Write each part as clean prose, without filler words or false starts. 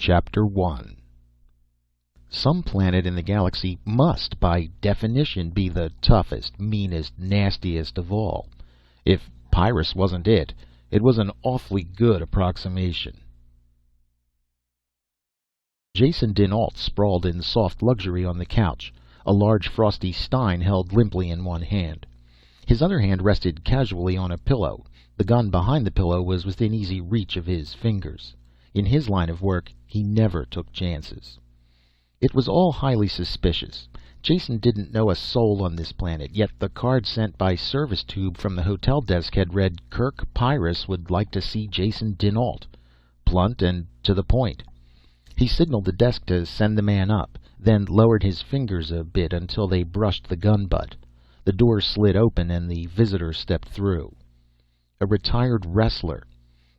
Chapter 1. Some planet in the galaxy must, by definition, be the toughest, meanest, nastiest of all. If Pyrrus wasn't it, it was an awfully good approximation. Jason dinAlit sprawled in soft luxury on the couch, a large frosty stein held limply in one hand. His other hand rested casually on a pillow. The gun behind the pillow was within easy reach of his fingers. In his line of work, he never took chances. It was all highly suspicious. Jason didn't know a soul on this planet, yet the card sent by service tube from the hotel desk had read, "Kerk Pyrrus would like to see Jason dinAlit." Blunt and to the point. He signaled the desk to send the man up, then lowered his fingers a bit until they brushed the gun butt. The door slid open and the visitor stepped through. A retired wrestler.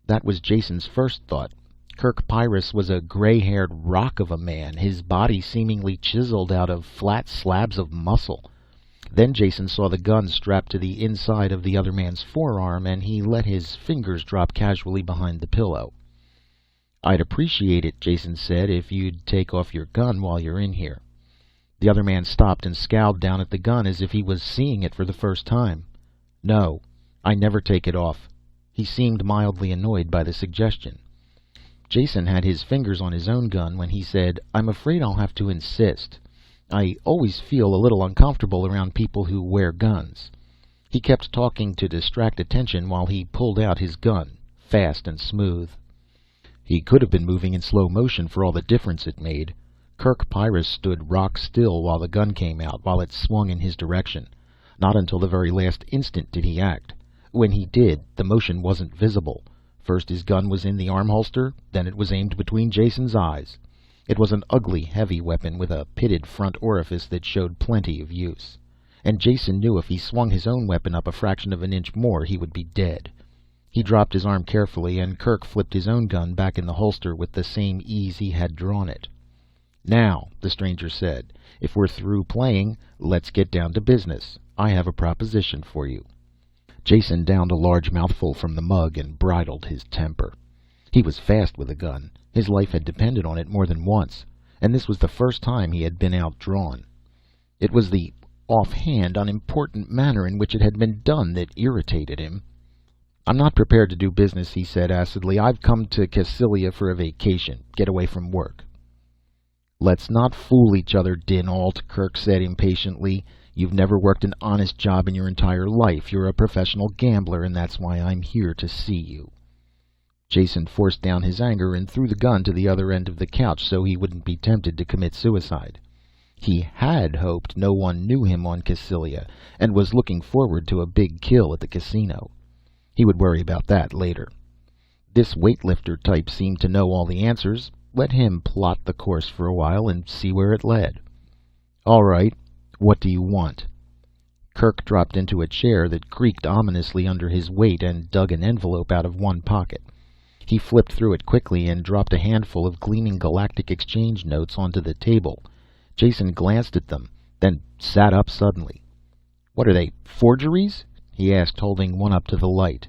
That was Jason's first thought. Kerk Pyrrus was a gray-haired rock of a man, his body seemingly chiseled out of flat slabs of muscle. Then Jason saw the gun strapped to the inside of the other man's forearm, and he let his fingers drop casually behind the pillow. "I'd appreciate it," Jason said, "if you'd take off your gun while you're in here." The other man stopped and scowled down at the gun as if he was seeing it for the first time. "No, I never take it off." He seemed mildly annoyed by the suggestion. Jason had his fingers on his own gun when he said, "I'm afraid I'll have to insist. I always feel a little uncomfortable around people who wear guns." He kept talking to distract attention while he pulled out his gun, fast and smooth. He could have been moving in slow motion for all the difference it made. Kerk Pyrrus stood rock still while the gun came out, while it swung in his direction. Not until the very last instant did he act. When he did, the motion wasn't visible. First his gun was in the arm holster, then it was aimed between Jason's eyes. It was an ugly, heavy weapon with a pitted front orifice that showed plenty of use. And Jason knew if he swung his own weapon up a fraction of an inch more, he would be dead. He dropped his arm carefully, and Kerk flipped his own gun back in the holster with the same ease he had drawn it. "Now," the stranger said, "if we're through playing, let's get down to business. I have a proposition for you." Jason downed a large mouthful from the mug and bridled his temper. He was fast with a gun. His life had depended on it more than once, and this was the first time he had been outdrawn. It was the offhand, unimportant manner in which it had been done that irritated him. "I'm not prepared to do business," he said acidly. "I've come to Cassilia for a vacation, get away from work." "Let's not fool each other, dinAlit," Kerk said impatiently. "You've never worked an honest job in your entire life. You're a professional gambler, and that's why I'm here to see you." Jason forced down his anger and threw the gun to the other end of the couch so he wouldn't be tempted to commit suicide. He had hoped no one knew him on Cassilia, and was looking forward to a big kill at the casino. He would worry about that later. This weightlifter type seemed to know all the answers. Let him plot the course for a while and see where it led. "All right. What do you want?" Kerk dropped into a chair that creaked ominously under his weight and dug an envelope out of one pocket. He flipped through it quickly and dropped a handful of gleaming galactic exchange notes onto the table. Jason glanced at them, then sat up suddenly. "What are they, forgeries?" he asked, holding one up to the light.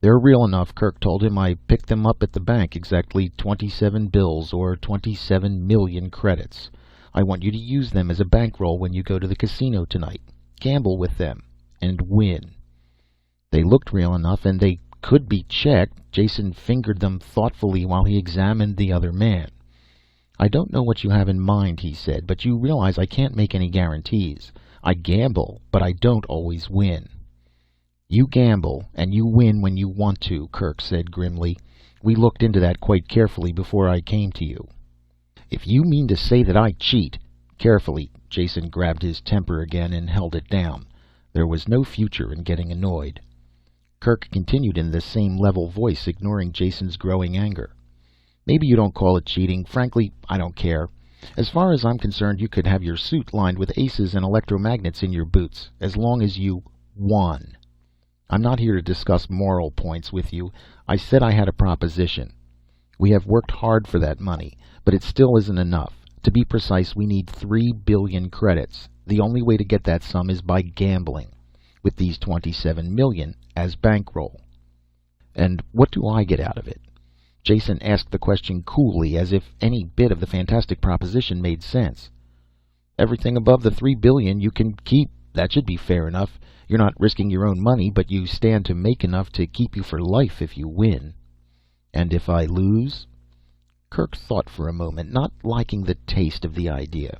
"They're real enough," Kerk told him. "I picked them up at the bank, exactly 27 bills, or 27 million credits. I want you to use them as a bankroll when you go to the casino tonight. Gamble with them, and win." They looked real enough, and they could be checked. Jason fingered them thoughtfully while he examined the other man. "I don't know what you have in mind," he said, "but you realize I can't make any guarantees. I gamble, but I don't always win." "You gamble, and you win when you want to," Kerk said grimly. "We looked into that quite carefully before I came to you." "If you mean to say that I cheat—" Carefully, Jason grabbed his temper again and held it down. There was no future in getting annoyed. Kerk continued in the same level voice, ignoring Jason's growing anger. "Maybe you don't call it cheating. Frankly, I don't care. As far as I'm concerned, you could have your suit lined with aces and electromagnets in your boots, as long as you won. I'm not here to discuss moral points with you. I said I had a proposition. We have worked hard for that money, but it still isn't enough. To be precise, we need 3 billion credits. The only way to get that sum is by gambling, with these 27 million as bankroll." "And what do I get out of it?" Jason asked the question coolly, as if any bit of the fantastic proposition made sense. Everything above the 3 billion you can keep. That should be fair enough. You're not risking your own money, but you stand to make enough to keep you for life if you win. And if I lose? Kerk thought for a moment, not liking the taste of the idea.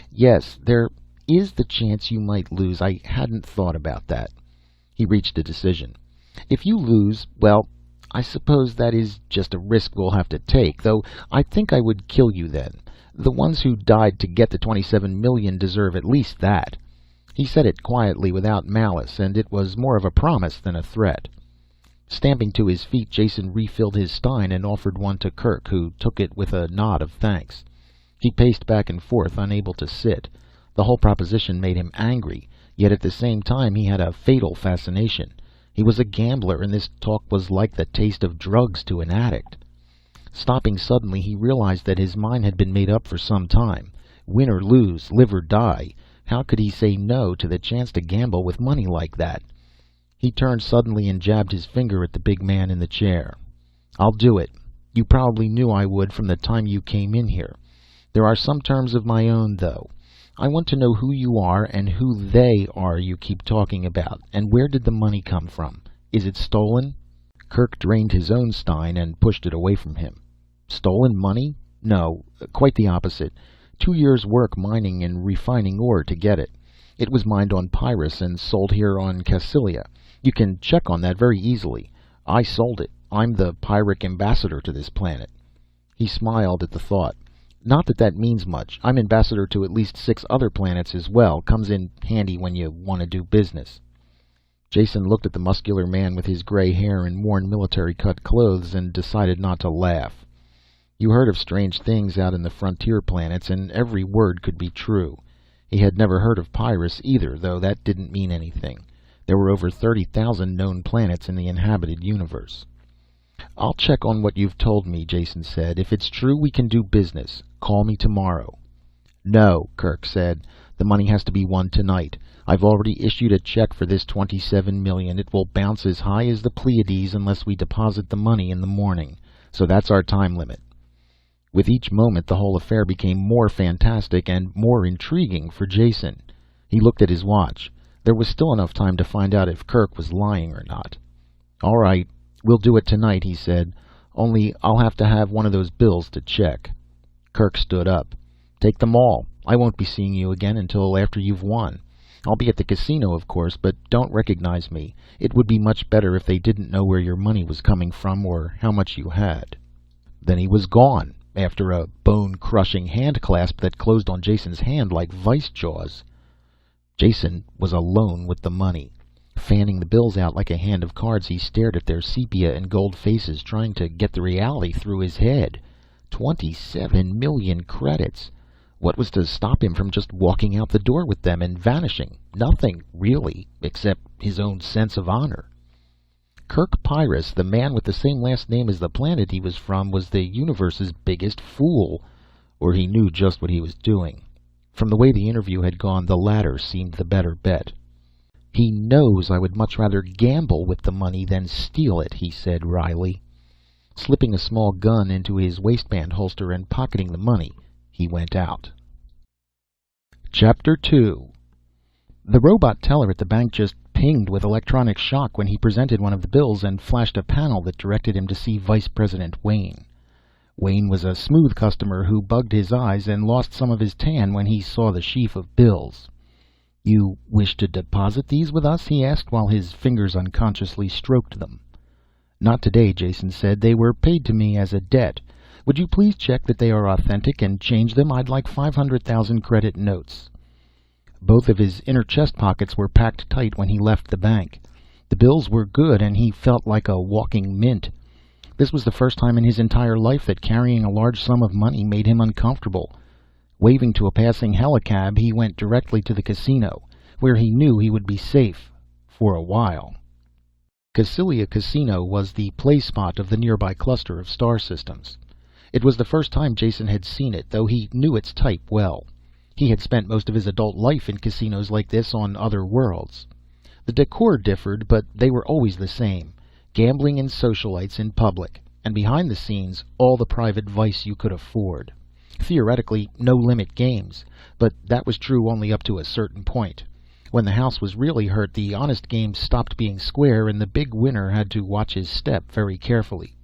Yes, there is the chance you might lose. I hadn't thought about that. He reached a decision. If you lose, well, I suppose that is just a risk we'll have to take, though I think I would kill you then. The ones who died to get the 27 million deserve at least that. He said it quietly, without malice, and it was more of a promise than a threat. Stamping to his feet, Jason refilled his stein and offered one to Kerk, who took it with a nod of thanks. He paced back and forth, unable to sit. The whole proposition made him angry, yet at the same time he had a fatal fascination. He was a gambler, and this talk was like the taste of drugs to an addict. Stopping suddenly, he realized that his mind had been made up for some time. Win or lose, live or die. How could he say no to the chance to gamble with money like that? He turned suddenly and jabbed his finger at the big man in the chair. I'll do it. You probably knew I would from the time you came in here. There are some terms of my own, though. I want to know who you are and who they are you keep talking about, and where did the money come from? Is it stolen? Kerk drained his own stein and pushed it away from him. Stolen money? No, quite the opposite. 2 years' work mining and refining ore to get it. It was mined on Pyrrus and sold here on Cassilia. You can check on that very easily. I sold it. I'm the Pyric ambassador to this planet. He smiled at the thought. Not that that means much. I'm ambassador to at least 6 other planets as well. Comes in handy when you want to do business. Jason looked at the muscular man with his gray hair and worn military-cut clothes and decided not to laugh. You heard of strange things out in the frontier planets, and every word could be true. He had never heard of Pyrrus either, though that didn't mean anything. There were over 30,000 known planets in the inhabited universe. I'll check on what you've told me, Jason said. If it's true, we can do business. Call me tomorrow. No, Kerk said. The money has to be won tonight. I've already issued a check for this 27 million. It will bounce as high as the Pleiades unless we deposit the money in the morning. So that's our time limit. With each moment, the whole affair became more fantastic and more intriguing for Jason. He looked at his watch. There was still enough time to find out if Kerk was lying or not. All right, we'll do it tonight, he said. Only I'll have to have one of those bills to check. Kerk stood up. Take them all. I won't be seeing you again until after you've won. I'll be at the casino, of course, but don't recognize me. It would be much better if they didn't know where your money was coming from or how much you had. Then he was gone, after a bone-crushing hand-clasp that closed on Jason's hand like vice jaws. Jason was alone with the money. Fanning the bills out like a hand of cards, he stared at their sepia and gold faces, trying to get the reality through his head. 27 million credits. What was to stop him from just walking out the door with them and vanishing? Nothing, really, except his own sense of honor. Kerk Pyrrus, the man with the same last name as the planet he was from, was the universe's biggest fool, or he knew just what he was doing. From the way the interview had gone, the latter seemed the better bet. He knows I would much rather gamble with the money than steal it, he said wryly. Slipping a small gun into his waistband holster and pocketing the money, he went out. Chapter 2. The robot teller at the bank just pinged with electronic shock when he presented one of the bills and flashed a panel that directed him to see Vice President Wane. Wane was a smooth customer who bugged his eyes and lost some of his tan when he saw the sheaf of bills. You wish to deposit these with us? He asked while his fingers unconsciously stroked them. Not today, Jason said. They were paid to me as a debt. Would you please check that they are authentic and change them? I'd like 500,000 credit notes. Both of his inner chest pockets were packed tight when he left the bank. The bills were good, and he felt like a walking mint. This was the first time in his entire life that carrying a large sum of money made him uncomfortable. Waving to a passing helicab, he went directly to the casino, where he knew he would be safe for a while. Cassilia Casino was the play spot of the nearby cluster of star systems. It was the first time Jason had seen it, though he knew its type well. He had spent most of his adult life in casinos like this on other worlds. The decor differed, but they were always the same. Gambling and socialites in public. and behind the scenes, all the private vice you could afford. Theoretically, no-limit games, but that was true only up to a certain point. When the house was really hurt, the honest games stopped being square, and the big winner had to watch his step very carefully.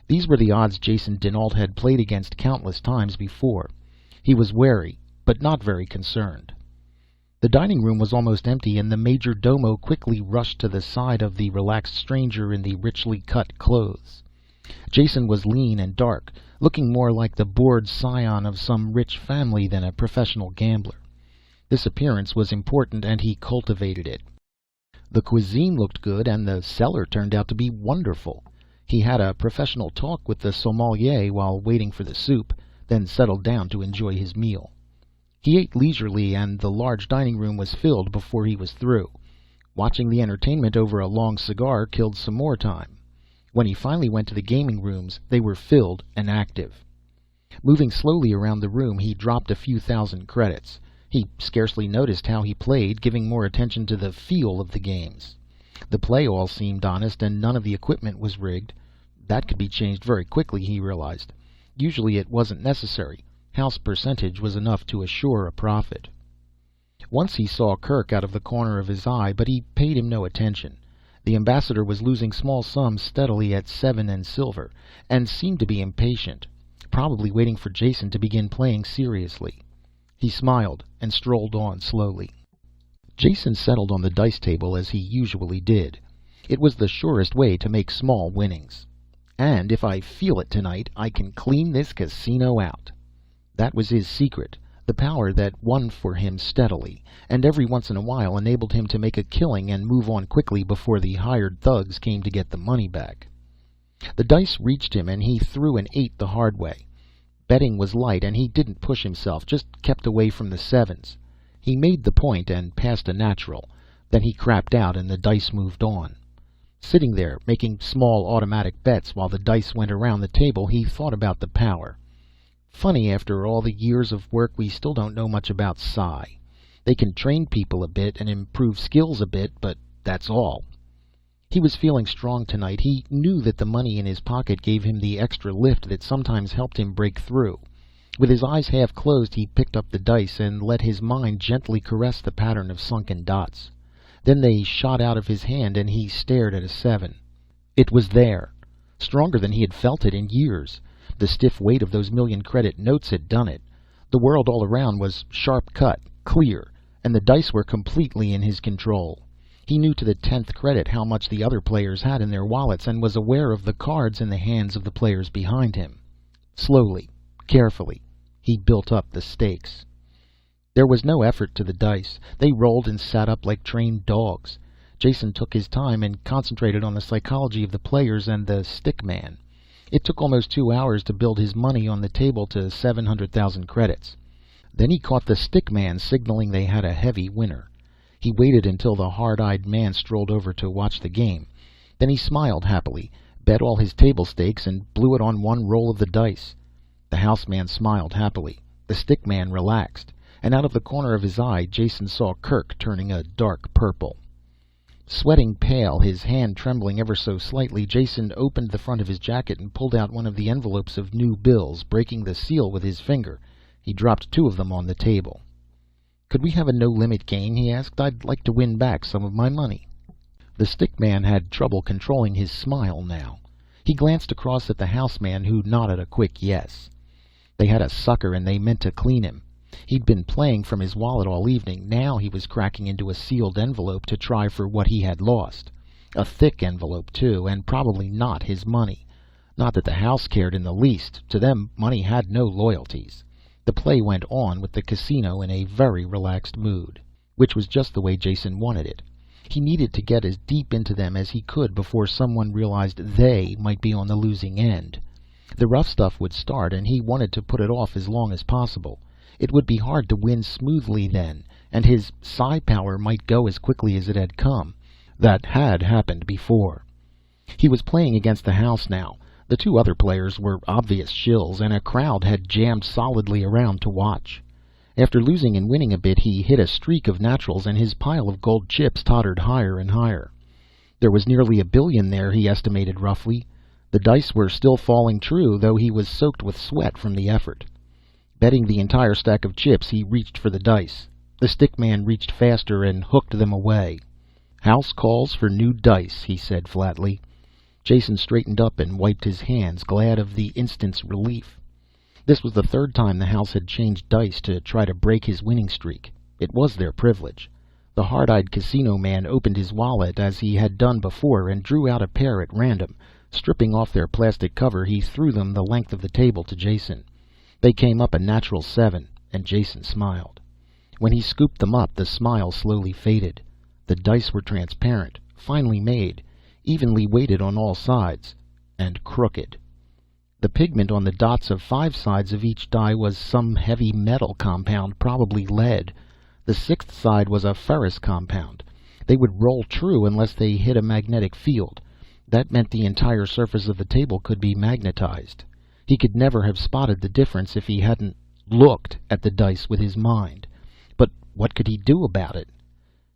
These were the odds Jason dinAlit had played against countless times before. He was wary, but not very concerned. The dining room was almost empty, and the major domo quickly rushed to the side of the relaxed stranger in the richly cut clothes. Jason was lean and dark, looking more like the bored scion of some rich family than a professional gambler. This appearance was important, and he cultivated it. The cuisine looked good, and the cellar turned out to be wonderful. He had a professional talk with the sommelier while waiting for the soup, then settled down to enjoy his meal. He ate leisurely, and the large dining room was filled before he was through. Watching the entertainment over a long cigar killed some more time. When he finally went to the gaming rooms, they were filled and active. Moving slowly around the room, he dropped a few thousand credits. He scarcely noticed how he played, giving more attention to the feel of the games. The play all seemed honest, and none of the equipment was rigged. That could be changed very quickly, he realized. Usually it wasn't necessary. House percentage was enough to assure a profit. Once he saw Kerk out of the corner of his eye, but he paid him no attention. The ambassador was losing small sums steadily at 7 and silver, and seemed to be impatient, probably waiting for Jason to begin playing seriously. He smiled and strolled on slowly. Jason settled on the dice table as he usually did. It was the surest way to make small winnings. And if I feel it tonight, I can clean this casino out. That was his secret, the power that won for him steadily, and every once in a while enabled him to make a killing and move on quickly before the hired thugs came to get the money back. The dice reached him, and he threw an 8 the hard way. Betting was light, and he didn't push himself, just kept away from the 7s. He made the point and passed a natural. Then he crapped out, and the dice moved on. Sitting there, making small automatic bets while the dice went around the table, he thought about the power. Funny, after all the years of work, we still don't know much about psi. They can train people a bit and improve skills a bit, but that's all. He was feeling strong tonight. He knew that the money in his pocket gave him the extra lift that sometimes helped him break through. With his eyes half closed, he picked up the dice and let his mind gently caress the pattern of sunken dots. Then they shot out of his hand, and he stared at a 7. It was there, stronger than he had felt it in years. The stiff weight of those million-credit notes had done it. The world all around was sharp-cut, clear, and the dice were completely in his control. He knew to the 10th credit how much the other players had in their wallets, and was aware of the cards in the hands of the players behind him. Slowly, carefully, he built up the stakes. There was no effort to the dice. They rolled and sat up like trained dogs. Jason took his time and concentrated on the psychology of the players and the stick man. It took almost 2 hours to build his money on the table to 700,000 credits. Then he caught the stick man signaling they had a heavy winner. He waited until the hard-eyed man strolled over to watch the game. Then he smiled happily, bet all his table stakes, and blew it on one roll of the dice. The house man smiled happily. The stick man relaxed, and out of the corner of his eye Jason saw Kerk turning a dark purple. Sweating pale, his hand trembling ever so slightly, Jason opened the front of his jacket and pulled out one of the envelopes of new bills. Breaking the seal with his finger, he dropped 2 of them on the table. "Could we have a no-limit game?" he asked. "I'd like to win back some of my money." The stick man had trouble controlling his smile now. He glanced across at the house man, who nodded a quick yes. They had a sucker, and they meant to clean him. He'd been playing from his wallet all evening. Now he was cracking into a sealed envelope to try for what he had lost. A thick envelope, too, and probably not his money. Not that the house cared in the least. To them, money had no loyalties. The play went on with the casino in a very relaxed mood, which was just the way Jason wanted it. He needed to get as deep into them as he could before someone realized they might be on the losing end. The rough stuff would start, and he wanted to put it off as long as possible. It would be hard to win smoothly then, and his psi power might go as quickly as it had come. That had happened before. He was playing against the house now. The 2 other players were obvious shills, and a crowd had jammed solidly around to watch. After losing and winning a bit, he hit a streak of naturals, and his pile of gold chips tottered higher and higher. There was nearly $1 billion there, he estimated roughly. The dice were still falling true, though he was soaked with sweat from the effort. Betting the entire stack of chips, he reached for the dice. The stick man reached faster and hooked them away. "House calls for new dice," he said flatly. Jason straightened up and wiped his hands, glad of the instant's relief. This was the third time the house had changed dice to try to break his winning streak. It was their privilege. The hard-eyed casino man opened his wallet as he had done before and drew out a pair at random. Stripping off their plastic cover, he threw them the length of the table to Jason. They came up a natural 7, and Jason smiled. When he scooped them up, the smile slowly faded. The dice were transparent, finely made, evenly weighted on all sides, and crooked. The pigment on the dots of 5 sides of each die was some heavy metal compound, probably lead. The 6th side was a ferrous compound. They would roll true unless they hit a magnetic field. That meant the entire surface of the table could be magnetized. He could never have spotted the difference if he hadn't looked at the dice with his mind. But what could he do about it?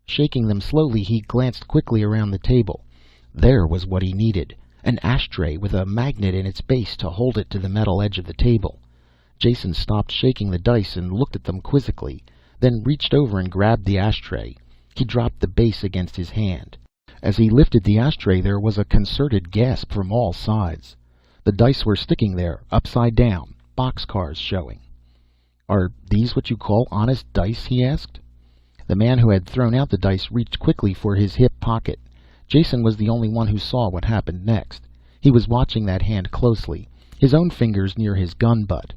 Shaking them slowly, he glanced quickly around the table. There was what he needed. An ashtray with a magnet in its base to hold it to the metal edge of the table. Jason stopped shaking the dice and looked at them quizzically, then reached over and grabbed the ashtray. He dropped the base against his hand. As he lifted the ashtray, there was a concerted gasp from all sides. The dice were sticking there, upside down, boxcars showing. "Are these what you call honest dice?" he asked. The man who had thrown out the dice reached quickly for his hip pocket. Jason was the only one who saw what happened next. He was watching that hand closely, his own fingers near his gun butt.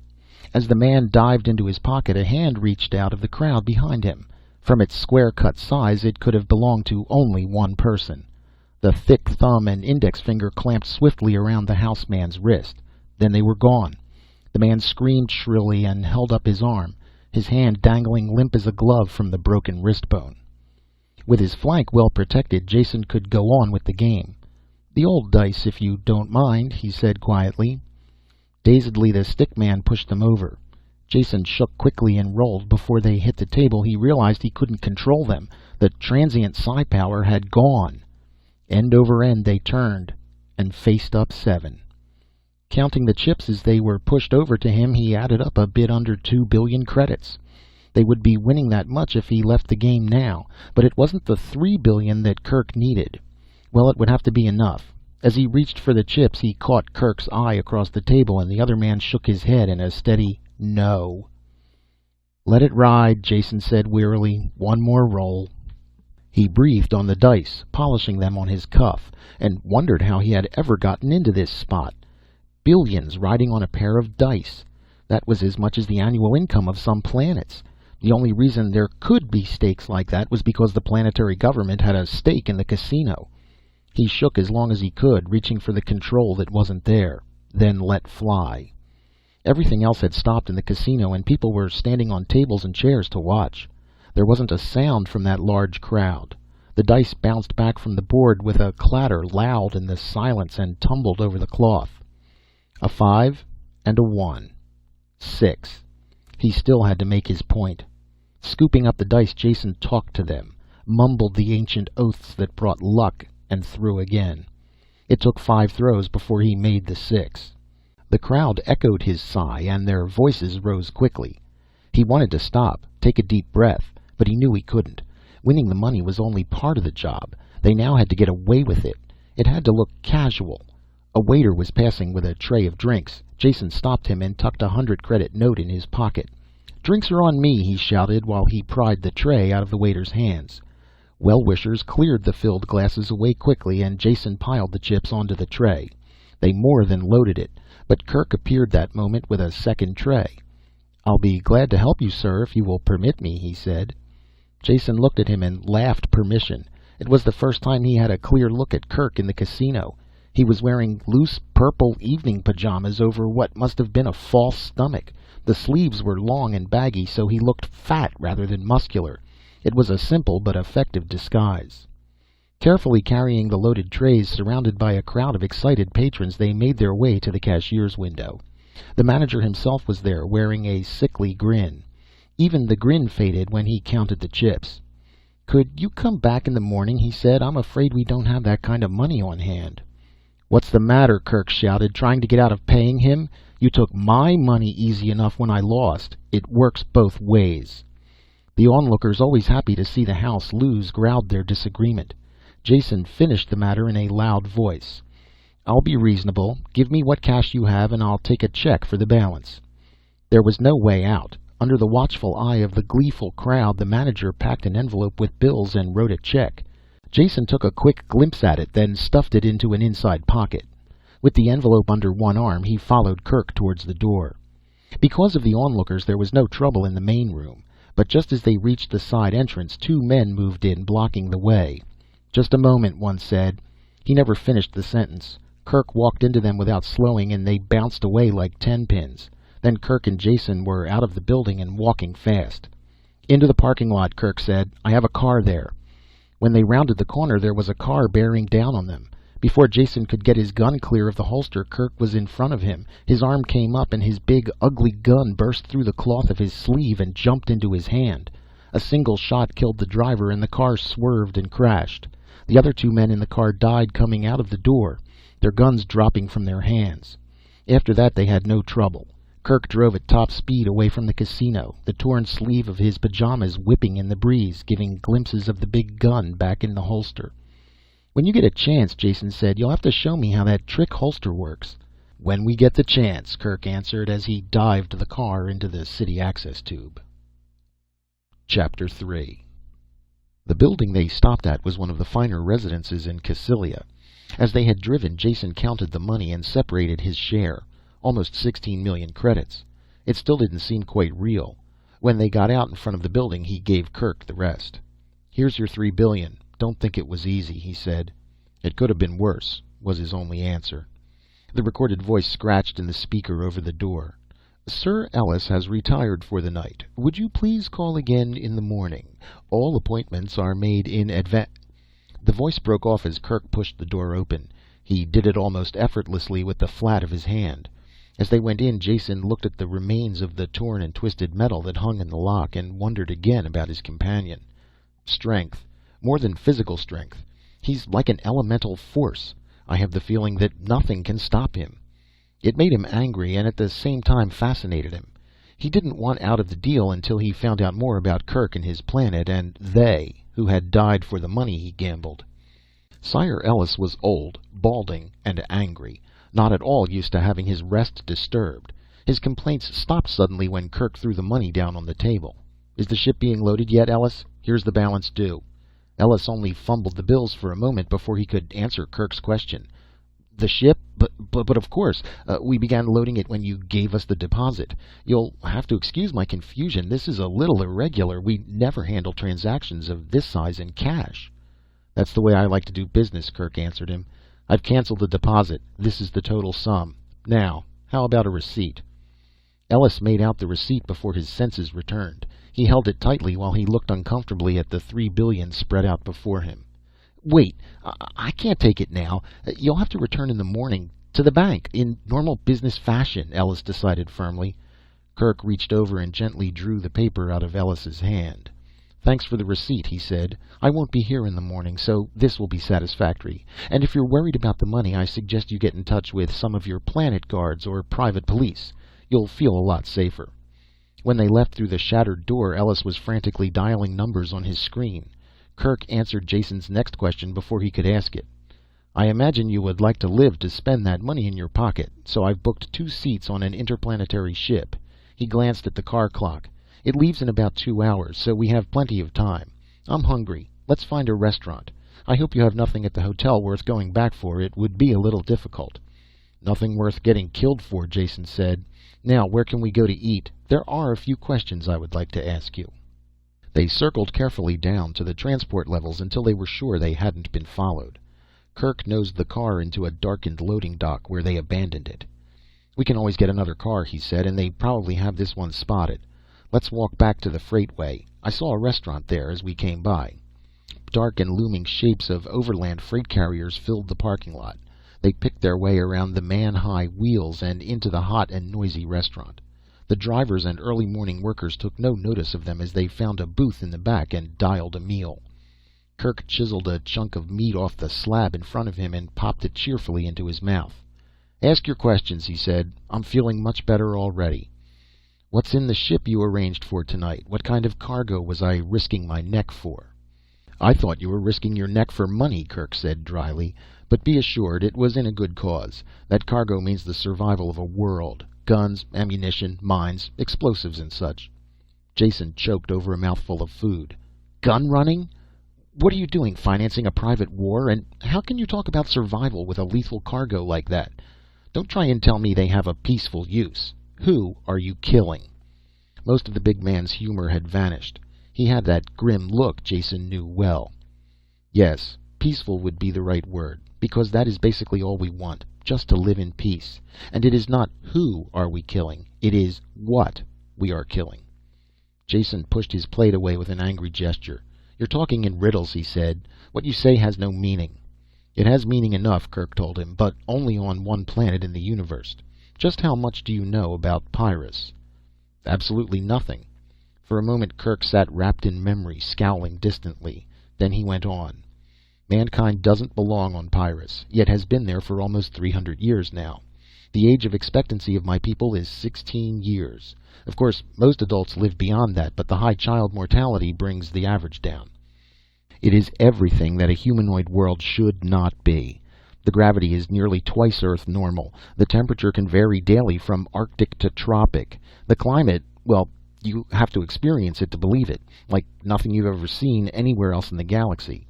As the man dived into his pocket, a hand reached out of the crowd behind him. From its square-cut size, it could have belonged to only one person. The thick thumb and index finger clamped swiftly around the houseman's wrist. Then they were gone. The man screamed shrilly and held up his arm, his hand dangling limp as a glove from the broken wrist bone. With his flank well protected, Jason could go on with the game. "The old dice, if you don't mind," he said quietly. Dazedly, the stick man pushed them over. Jason shook quickly and rolled. Before they hit the table, he realized he couldn't control them. The transient psi power had gone. End over end they turned, and faced up 7. Counting the chips as they were pushed over to him, he added up a bit under 2 billion credits. They would be winning that much if he left the game now, but it wasn't the 3 billion that Kerk needed. Well, it would have to be enough. As he reached for the chips, he caught Kerk's eye across the table, and the other man shook his head in a steady no. "Let it ride," Jason said wearily. "One more roll." He breathed on the dice, polishing them on his cuff, and wondered how he had ever gotten into this spot. Billions riding on a pair of dice. That was as much as the annual income of some planets. The only reason there could be stakes like that was because the planetary government had a stake in the casino. He shook as long as he could, reaching for the control that wasn't there, then let fly. Everything else had stopped in the casino, and people were standing on tables and chairs to watch. There wasn't a sound from that large crowd. The dice bounced back from the board with a clatter loud in the silence and tumbled over the cloth. A 5 and a 1. 6. He still had to make his point. Scooping up the dice, Jason talked to them, mumbled the ancient oaths that brought luck, and threw again. It took 5 throws before he made the 6. The crowd echoed his sigh, and their voices rose quickly. He wanted to stop, take a deep breath, but he knew he couldn't. Winning the money was only part of the job. They now had to get away with it. It had to look casual. A waiter was passing with a tray of drinks. Jason stopped him and tucked a 100-credit note in his pocket. "Drinks are on me," he shouted while he pried the tray out of the waiter's hands. Well-wishers cleared the filled glasses away quickly, and Jason piled the chips onto the tray. They more than loaded it, but Kerk appeared that moment with a second tray. "I'll be glad to help you, sir, if you will permit me," he said. Jason looked at him and laughed permission. It was the first time he had a clear look at Kerk in the casino. He was wearing loose purple evening pajamas over what must have been a false stomach. The sleeves were long and baggy, so he looked fat rather than muscular. It was a simple but effective disguise. Carefully carrying the loaded trays, surrounded by a crowd of excited patrons, they made their way to the cashier's window. The manager himself was there, wearing a sickly grin. Even the grin faded when he counted the chips. "Could you come back in the morning?" he said. "I'm afraid we don't have that kind of money on hand." "What's the matter?" Kerk shouted. "Trying to get out of paying him? You took my money easy enough when I lost. It works both ways." The onlookers, always happy to see the house lose, growled their disagreement. Jason finished the matter in a loud voice. "I'll be reasonable. Give me what cash you have and I'll take a check for the balance." There was no way out. Under the watchful eye of the gleeful crowd, the manager packed an envelope with bills and wrote a check. Jason took a quick glimpse at it, then stuffed it into an inside pocket. With the envelope under one arm, he followed Kerk towards the door. Because of the onlookers, there was no trouble in the main room, but just as they reached the side entrance, two men moved in, blocking the way. "Just a moment," one said. He never finished the sentence. Kerk walked into them without slowing, and they bounced away like 10-pins. Then Kerk and Jason were out of the building and walking fast. "Into the parking lot," Kerk said. "I have a car there." When they rounded the corner, there was a car bearing down on them. Before Jason could get his gun clear of the holster, Kerk was in front of him. His arm came up, and his big, ugly gun burst through the cloth of his sleeve and jumped into his hand. A single shot killed the driver, and the car swerved and crashed. The other two men in the car died coming out of the door, their guns dropping from their hands. After that, they had no trouble. Kerk drove at top speed away from the casino, the torn sleeve of his pajamas whipping in the breeze, giving glimpses of the big gun back in the holster. "When you get a chance," Jason said, "you'll have to show me how that trick holster works." "When we get the chance," Kerk answered as he dived the car into the city access tube. Chapter 3. The building they stopped at was one of the finer residences in Cassylia. As they had driven, Jason counted the money and separated his share. Almost 16 million credits. It still didn't seem quite real. When they got out in front of the building, he gave Kerk the rest. "Here's your 3 billion. Don't think it was easy," he said. "It could have been worse," was his only answer. The recorded voice scratched in the speaker over the door. "Sir Ellis has retired for the night. Would you please call again in the morning? All appointments are made in advance." The voice broke off as Kerk pushed the door open. He did it almost effortlessly with the flat of his hand. As they went in, Jason looked at the remains of the torn and twisted metal that hung in the lock and wondered again about his companion. Strength. More than physical strength. He's like an elemental force. I have the feeling that nothing can stop him. It made him angry and at the same time fascinated him. He didn't want out of the deal until he found out more about Kerk and his planet and they, who had died for the money he gambled. Sire Ellis was old, balding, and angry. Not at all used to having his rest disturbed. His complaints stopped suddenly when Kerk threw the money down on the table. "Is the ship being loaded yet, Ellis? Here's the balance due." Ellis only fumbled the bills for a moment before he could answer Kirk's question. "The ship? But of course. We began loading it when you gave us the deposit. You'll have to excuse my confusion. This is a little irregular. We never handle transactions of this size in cash." "That's the way I like to do business," Kerk answered him. "I've canceled the deposit. This is the total sum. Now, how about a receipt?" Ellis made out the receipt before his senses returned. He held it tightly while he looked uncomfortably at the 3 billion spread out before him. "Wait, I can't take it now. You'll have to return in the morning to the bank in normal business fashion," Ellis decided firmly. Kerk reached over and gently drew the paper out of Ellis's hand. "Thanks for the receipt," he said. "I won't be here in the morning, so this will be satisfactory. And if you're worried about the money, I suggest you get in touch with some of your planet guards or private police. You'll feel a lot safer." When they left through the shattered door, Ellis was frantically dialing numbers on his screen. Kerk answered Jason's next question before he could ask it. "I imagine you would like to live to spend that money in your pocket, so I've booked 2 seats on an interplanetary ship." He glanced at the car clock. "It leaves in about 2 hours, so we have plenty of time. I'm hungry. Let's find a restaurant. I hope you have nothing at the hotel worth going back for. It would be a little difficult." "Nothing worth getting killed for," Jason said. "Now, where can we go to eat? There are a few questions I would like to ask you." They circled carefully down to the transport levels until they were sure they hadn't been followed. Kerk nosed the car into a darkened loading dock where they abandoned it. "We can always get another car," he said, "and they probably have this one spotted. Let's walk back to the freightway. I saw a restaurant there as we came by." Dark and looming shapes of overland freight carriers filled the parking lot. They picked their way around the man-high wheels and into the hot and noisy restaurant. The drivers and early morning workers took no notice of them as they found a booth in the back and dialed a meal. Kerk chiseled a chunk of meat off the slab in front of him and popped it cheerfully into his mouth. "Ask your questions," he said. "I'm feeling much better already." "What's in the ship you arranged for tonight? What kind of cargo was I risking my neck for?" "I thought you were risking your neck for money," Kerk said dryly. "But be assured it was in a good cause. That cargo means the survival of a world. Guns, ammunition, mines, explosives and such." Jason choked over a mouthful of food. "Gun running? What are you doing, financing a private war? And how can you talk about survival with a lethal cargo like that? Don't try and tell me they have a peaceful use. Who are you killing?" Most of the big man's humor had vanished. He had that grim look Jason knew well. "Yes, peaceful would be the right word, because that is basically all we want, just to live in peace. And it is not who are we killing, it is what we are killing." Jason pushed his plate away with an angry gesture. "You're talking in riddles," he said. "What you say has no meaning." "It has meaning enough," Kerk told him, "but only on one planet in the universe. Just how much do you know about Pyrrus?" "Absolutely nothing." For a moment Kerk sat wrapped in memory, scowling distantly. Then he went on. "Mankind doesn't belong on Pyrrus, yet has been there for almost 300 years now. The age of expectancy of my people is 16 years. Of course, most adults live beyond that, but the high child mortality brings the average down. It is everything that a humanoid world should not be. The gravity is nearly twice Earth normal. The temperature can vary daily from Arctic to tropic. The climate, well, you have to experience it to believe it, like nothing you've ever seen anywhere else in the galaxy."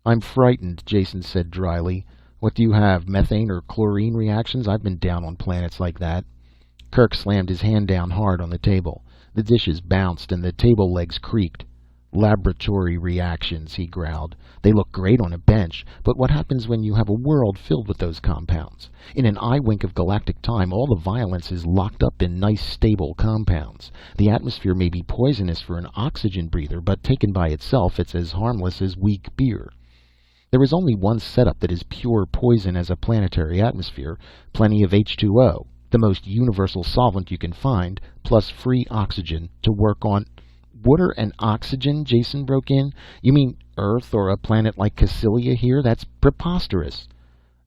"I'm frightened," Jason said dryly. "What do you have, methane or chlorine reactions? I've been down on planets like that." Kerk slammed his hand down hard on the table. The dishes bounced and the table legs creaked. "Laboratory reactions," he growled. "They look great on a bench, but what happens when you have a world filled with those compounds? In an eye wink of galactic time, all the violence is locked up in nice, stable compounds. The atmosphere may be poisonous for an oxygen breather, but taken by itself, it's as harmless as weak beer. There is only one setup that is pure poison as a planetary atmosphere: plenty of H2O, the most universal solvent you can find, plus free oxygen to work on." "Water and oxygen?" Jason broke in. "You mean Earth or a planet like Cassilia here? That's preposterous."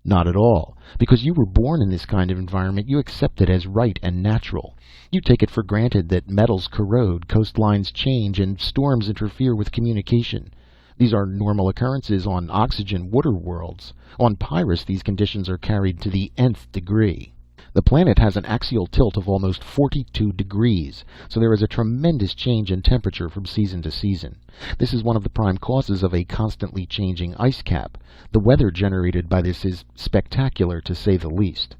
"Not at all. Because you were born in this kind of environment, you accept it as right and natural. You take it for granted that metals corrode, coastlines change, and storms interfere with communication. These are normal occurrences on oxygen water worlds. On Pyrrus, these conditions are carried to the nth degree. The planet has an axial tilt of almost 42 degrees, so there is a tremendous change in temperature from season to season. This is one of the prime causes of a constantly changing ice cap. The weather generated by this is spectacular, to say the least."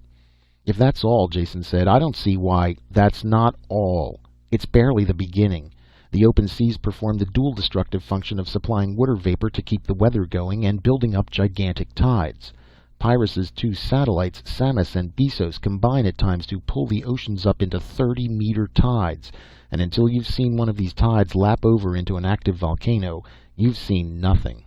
"If that's all," Jason said, "I don't see why—" "That's not all. It's barely the beginning. The open seas perform the dual destructive function of supplying water vapor to keep the weather going and building up gigantic tides. Pyrrus's two satellites, Samos and Bessos, combine at times to pull the oceans up into 30-meter tides, and until you've seen one of these tides lap over into an active volcano, you've seen nothing.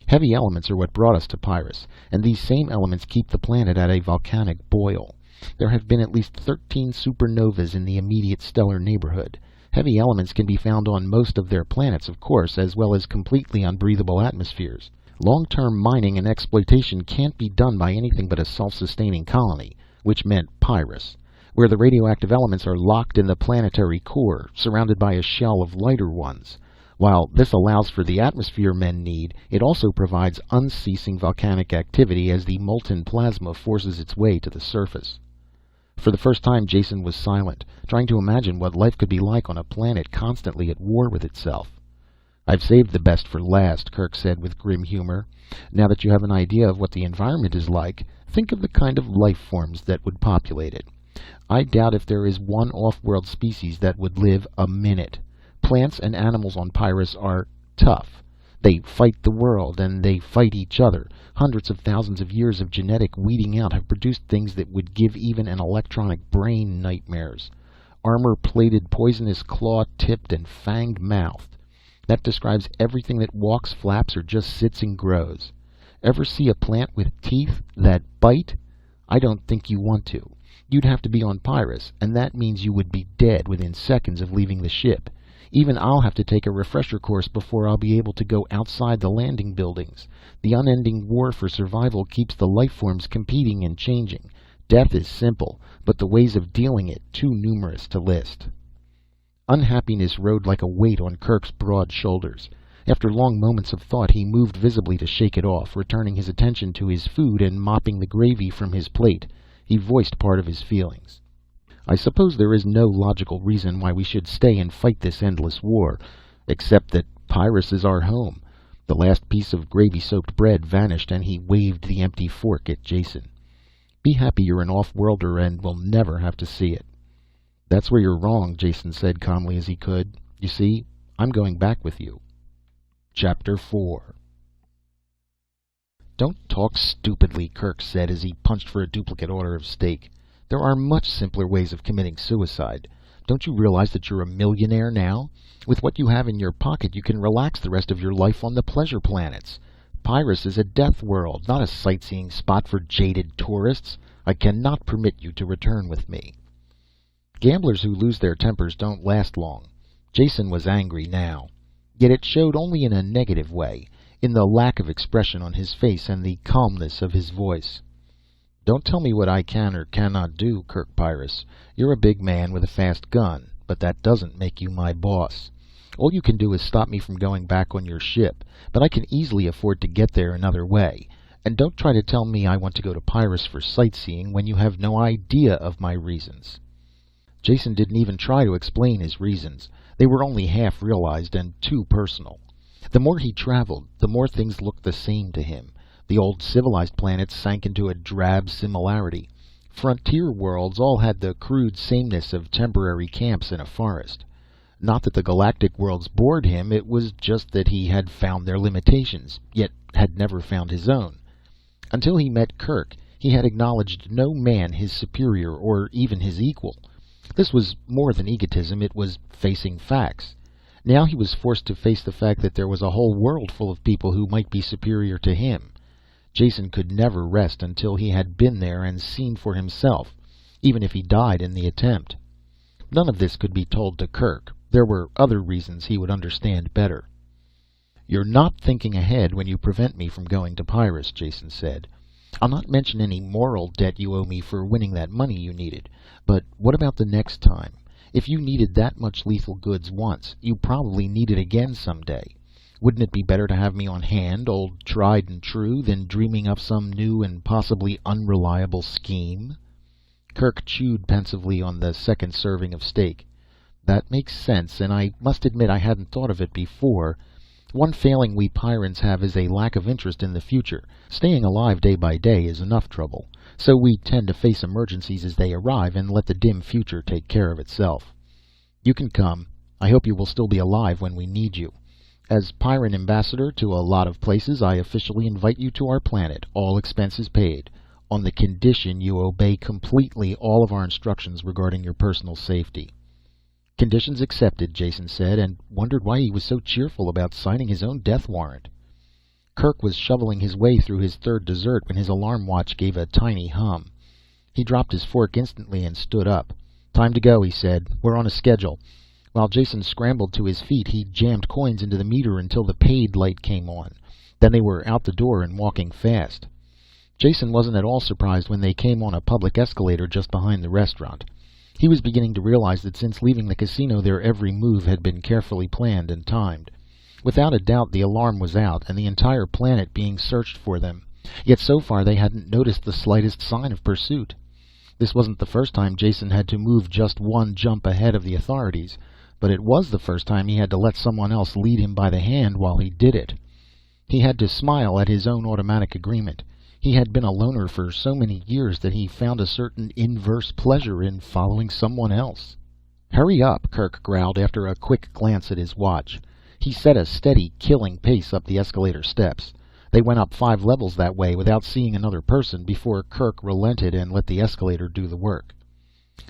Heavy elements are what brought us to Pyrrus, and these same elements keep the planet at a volcanic boil. There have been at least 13 supernovas in the immediate stellar neighborhood. Heavy elements can be found on most of their planets, of course, as well as completely unbreathable atmospheres. Long-term mining and exploitation can't be done by anything but a self-sustaining colony, which meant Pyrrus, where the radioactive elements are locked in the planetary core, surrounded by a shell of lighter ones. While this allows for the atmosphere men need, it also provides unceasing volcanic activity as the molten plasma forces its way to the surface." For the first time Jason was silent, trying to imagine what life could be like on a planet constantly at war with itself. "I've saved the best for last," Kerk said with grim humor. "Now that you have an idea of what the environment is like, think of the kind of life forms that would populate it. I doubt if there is one off-world species that would live a minute. Plants and animals on Pyrrus are tough. They fight the world, and they fight each other. Hundreds of thousands of years of genetic weeding out have produced things that would give even an electronic brain nightmares. Armor-plated, poisonous, claw-tipped, and fanged-mouthed. That describes everything that walks, flaps, or just sits and grows. Ever see a plant with teeth that bite? I don't think you want to. You'd have to be on Pyrrus, and that means you would be dead within seconds of leaving the ship. Even I'll have to take a refresher course before I'll be able to go outside the landing buildings. The unending war for survival keeps the life forms competing and changing. Death is simple, but the ways of dealing it too numerous to list. Unhappiness rode like a weight on Kerk's broad shoulders. After long moments of thought, he moved visibly to shake it off, returning his attention to his food and mopping the gravy from his plate. He voiced part of his feelings. I suppose there is no logical reason why we should stay and fight this endless war, except that Pyrrus is our home. The last piece of gravy-soaked bread vanished, and he waved the empty fork at Jason. Be happy you're an off-worlder and will never have to see it. That's where you're wrong, Jason said calmly as he could. You see, I'm going back with you. Chapter 4. Don't talk stupidly, Kerk said as he punched for a duplicate order of steak. There are much simpler ways of committing suicide. Don't you realize that you're a millionaire now? With what you have in your pocket, you can relax the rest of your life on the pleasure planets. Pyrrus is a death world, not a sightseeing spot for jaded tourists. I cannot permit you to return with me. Gamblers who lose their tempers don't last long. Jason was angry now. Yet it showed only in a negative way, in the lack of expression on his face and the calmness of his voice. Don't tell me what I can or cannot do, Kerk Pyrrus. You're a big man with a fast gun, but that doesn't make you my boss. All you can do is stop me from going back on your ship, but I can easily afford to get there another way. And don't try to tell me I want to go to Pyrrus for sightseeing when you have no idea of my reasons. Jason didn't even try to explain his reasons. They were only half realized and too personal. The more he traveled, the more things looked the same to him. The old civilized planets sank into a drab similarity. Frontier worlds all had the crude sameness of temporary camps in a forest. Not that the galactic worlds bored him, it was just that he had found their limitations, yet had never found his own. Until he met Kerk, he had acknowledged no man his superior or even his equal. This was more than egotism, it was facing facts. Now he was forced to face the fact that there was a whole world full of people who might be superior to him. Jason could never rest until he had been there and seen for himself, even if he died in the attempt. None of this could be told to Kerk. There were other reasons he would understand better. You're not thinking ahead when you prevent me from going to Pyrrus, Jason said. I'll not mention any moral debt you owe me for winning that money you needed, but what about the next time? If you needed that much lethal goods once, you probably need it again someday. Wouldn't it be better to have me on hand, old tried and true, than dreaming up some new and possibly unreliable scheme? Kerk chewed pensively on the second serving of steak. That makes sense, and I must admit I hadn't thought of it before. One failing we Pyrans have is a lack of interest in the future. Staying alive day by day is enough trouble, so we tend to face emergencies as they arrive and let the dim future take care of itself. You can come. I hope you will still be alive when we need you. As Pyrran ambassador to a lot of places, I officially invite you to our planet, all expenses paid, on the condition you obey completely all of our instructions regarding your personal safety. Conditions accepted, Jason said, and wondered why he was so cheerful about signing his own death warrant. Kerk was shoveling his way through his third dessert when his alarm watch gave a tiny hum. He dropped his fork instantly and stood up. Time to go, he said. We're on a schedule. While Jason scrambled to his feet, he jammed coins into the meter until the paid light came on. Then they were out the door and walking fast. Jason wasn't at all surprised when they came on a public escalator just behind the restaurant. He was beginning to realize that since leaving the casino their every move had been carefully planned and timed. Without a doubt the alarm was out and the entire planet being searched for them, yet so far they hadn't noticed the slightest sign of pursuit. This wasn't the first time Jason had to move just one jump ahead of the authorities, but it was the first time he had to let someone else lead him by the hand while he did it. He had to smile at his own automatic agreement. He had been a loner for so many years that he found a certain inverse pleasure in following someone else. Hurry up, Kerk growled after a quick glance at his watch. He set a steady, killing pace up the escalator steps. They went up 5 levels that way without seeing another person before Kerk relented and let the escalator do the work.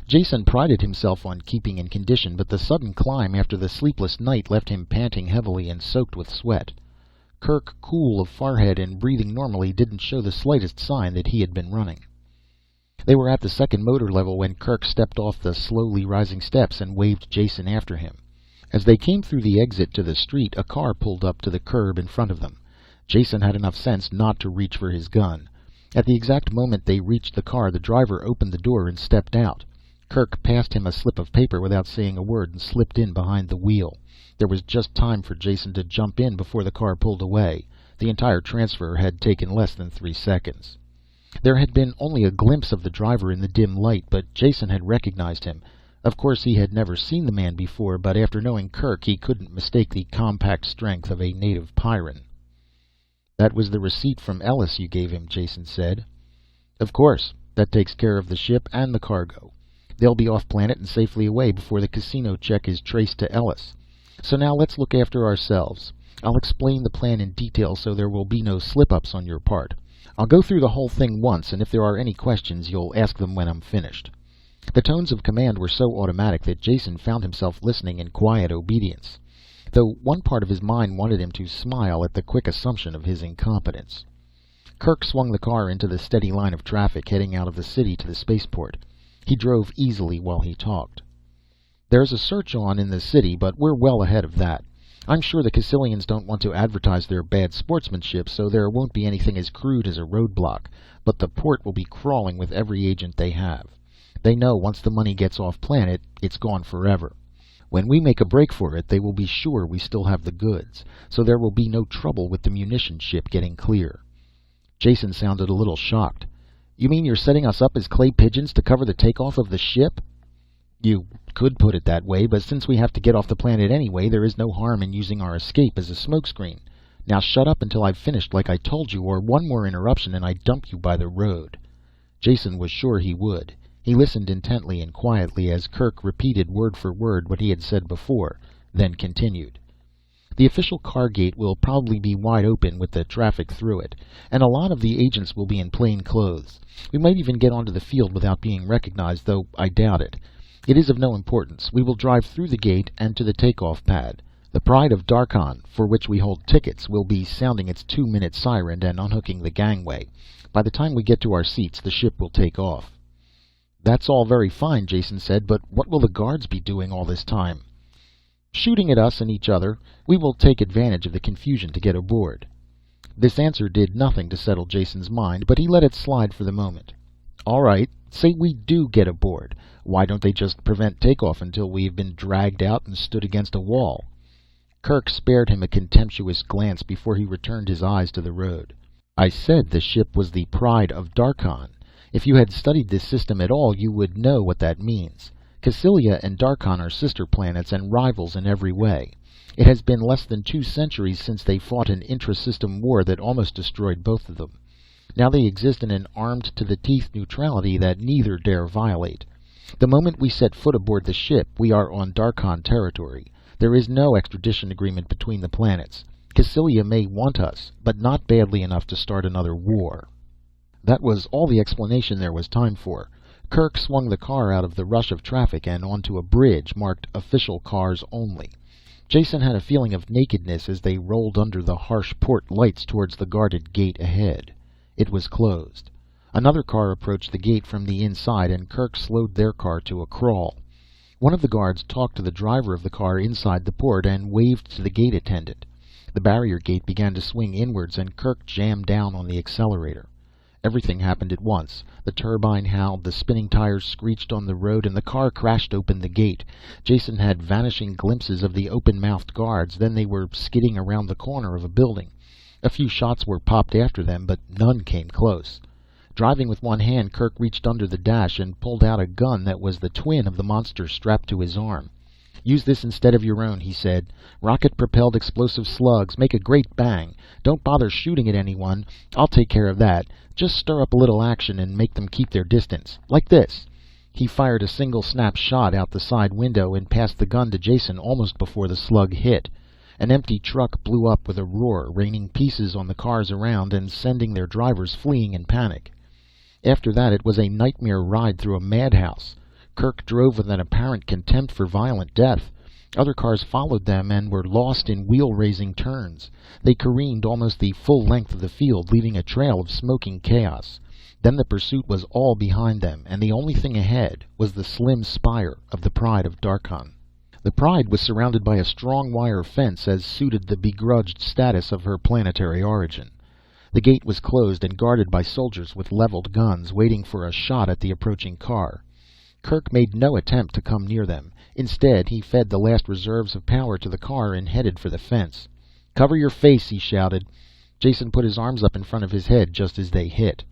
Jason prided himself on keeping in condition, but the sudden climb after the sleepless night left him panting heavily and soaked with sweat. Kerk, cool of forehead and breathing normally, didn't show the slightest sign that he had been running. They were at the second motor level when Kerk stepped off the slowly rising steps and waved Jason after him. As they came through the exit to the street, a car pulled up to the curb in front of them. Jason had enough sense not to reach for his gun. At the exact moment they reached the car, the driver opened the door and stepped out. Kerk passed him a slip of paper without saying a word and slipped in behind the wheel. There was just time for Jason to jump in before the car pulled away. The entire transfer had taken less than 3 seconds. There had been only a glimpse of the driver in the dim light, but Jason had recognized him. Of course he had never seen the man before, but after knowing Kerk he couldn't mistake the compact strength of a native Pyrran. "That was the receipt from Ellis you gave him," Jason said. "Of course. That takes care of the ship and the cargo. They'll be off planet and safely away before the casino check is traced to Ellis. So now let's look after ourselves. I'll explain the plan in detail so there will be no slip-ups on your part. I'll go through the whole thing once, and if there are any questions you'll ask them when I'm finished." The tones of command were so automatic that Jason found himself listening in quiet obedience, though one part of his mind wanted him to smile at the quick assumption of his incompetence. Kerk swung the car into the steady line of traffic heading out of the city to the spaceport. He drove easily while he talked. "There's a search on in the city, but we're well ahead of that. I'm sure the Cassilians don't want to advertise their bad sportsmanship, so there won't be anything as crude as a roadblock, but the port will be crawling with every agent they have. They know once the money gets off planet, it's gone forever. When we make a break for it, they will be sure we still have the goods, so there will be no trouble with the munition ship getting clear." Jason sounded a little shocked. "You mean you're setting us up as clay pigeons to cover the takeoff of the ship?" "You could put it that way, but since we have to get off the planet anyway, there is no harm in using our escape as a smokescreen. Now shut up until I've finished like I told you, or one more interruption and I dump you by the road." Jason was sure he would. He listened intently and quietly as Kerk repeated word for word what he had said before, then continued. "The official car gate will probably be wide open with the traffic through it, and a lot of the agents will be in plain clothes. We might even get onto the field without being recognized, though I doubt it. It is of no importance. We will drive through the gate and to the takeoff pad. The Pride of Darkhan, for which we hold tickets, will be sounding its 2-minute siren and unhooking the gangway. By the time we get to our seats, the ship will take off." "That's all very fine," Jason said, "but what will the guards be doing all this time?" "Shooting at us and each other. We will take advantage of the confusion to get aboard." This answer did nothing to settle Jason's mind, but he let it slide for the moment. "All right, say we do get aboard. Why don't they just prevent takeoff until we've been dragged out and stood against a wall?" Kerk spared him a contemptuous glance before he returned his eyes to the road. "I said the ship was the Pride of Darkhan. If you had studied this system at all, you would know what that means. Cassilia and Darkhan are sister planets and rivals in every way. It has been less than 2 centuries since they fought an intra-system war that almost destroyed both of them. Now they exist in an armed-to-the-teeth neutrality that neither dare violate. The moment we set foot aboard the ship, we are on Darkhan territory. There is no extradition agreement between the planets. Cassilia may want us, but not badly enough to start another war." That was all the explanation there was time for. Kerk swung the car out of the rush of traffic and onto a bridge marked "Official Cars Only." Jason had a feeling of nakedness as they rolled under the harsh port lights towards the guarded gate ahead. It was closed. Another car approached the gate from the inside, and Kerk slowed their car to a crawl. One of the guards talked to the driver of the car inside the port and waved to the gate attendant. The barrier gate began to swing inwards, and Kerk jammed down on the accelerator. Everything happened at once. The turbine howled, the spinning tires screeched on the road, and the car crashed open the gate. Jason had vanishing glimpses of the open-mouthed guards, then they were skidding around the corner of a building. A few shots were popped after them, but none came close. Driving with one hand, Kerk reached under the dash and pulled out a gun that was the twin of the monster strapped to his arm. "Use this instead of your own," he said. "Rocket-propelled explosive slugs make a great bang. Don't bother shooting at anyone. I'll take care of that. Just stir up a little action and make them keep their distance. Like this." He fired a single snap shot out the side window and passed the gun to Jason almost before the slug hit. An empty truck blew up with a roar, raining pieces on the cars around and sending their drivers fleeing in panic. After that it was a nightmare ride through a madhouse. Kerk drove with an apparent contempt for violent death. Other cars followed them and were lost in wheel-raising turns. They careened almost the full length of the field, leaving a trail of smoking chaos. Then the pursuit was all behind them, and the only thing ahead was the slim spire of the Pride of Darkhan. The Pride was surrounded by a strong wire fence as suited the begrudged status of her planetary origin. The gate was closed and guarded by soldiers with leveled guns, waiting for a shot at the approaching car. Kerk made no attempt to come near them. Instead, he fed the last reserves of power to the car and headed for the fence. "Cover your face," he shouted. Jason put his arms up in front of his head just as they hit.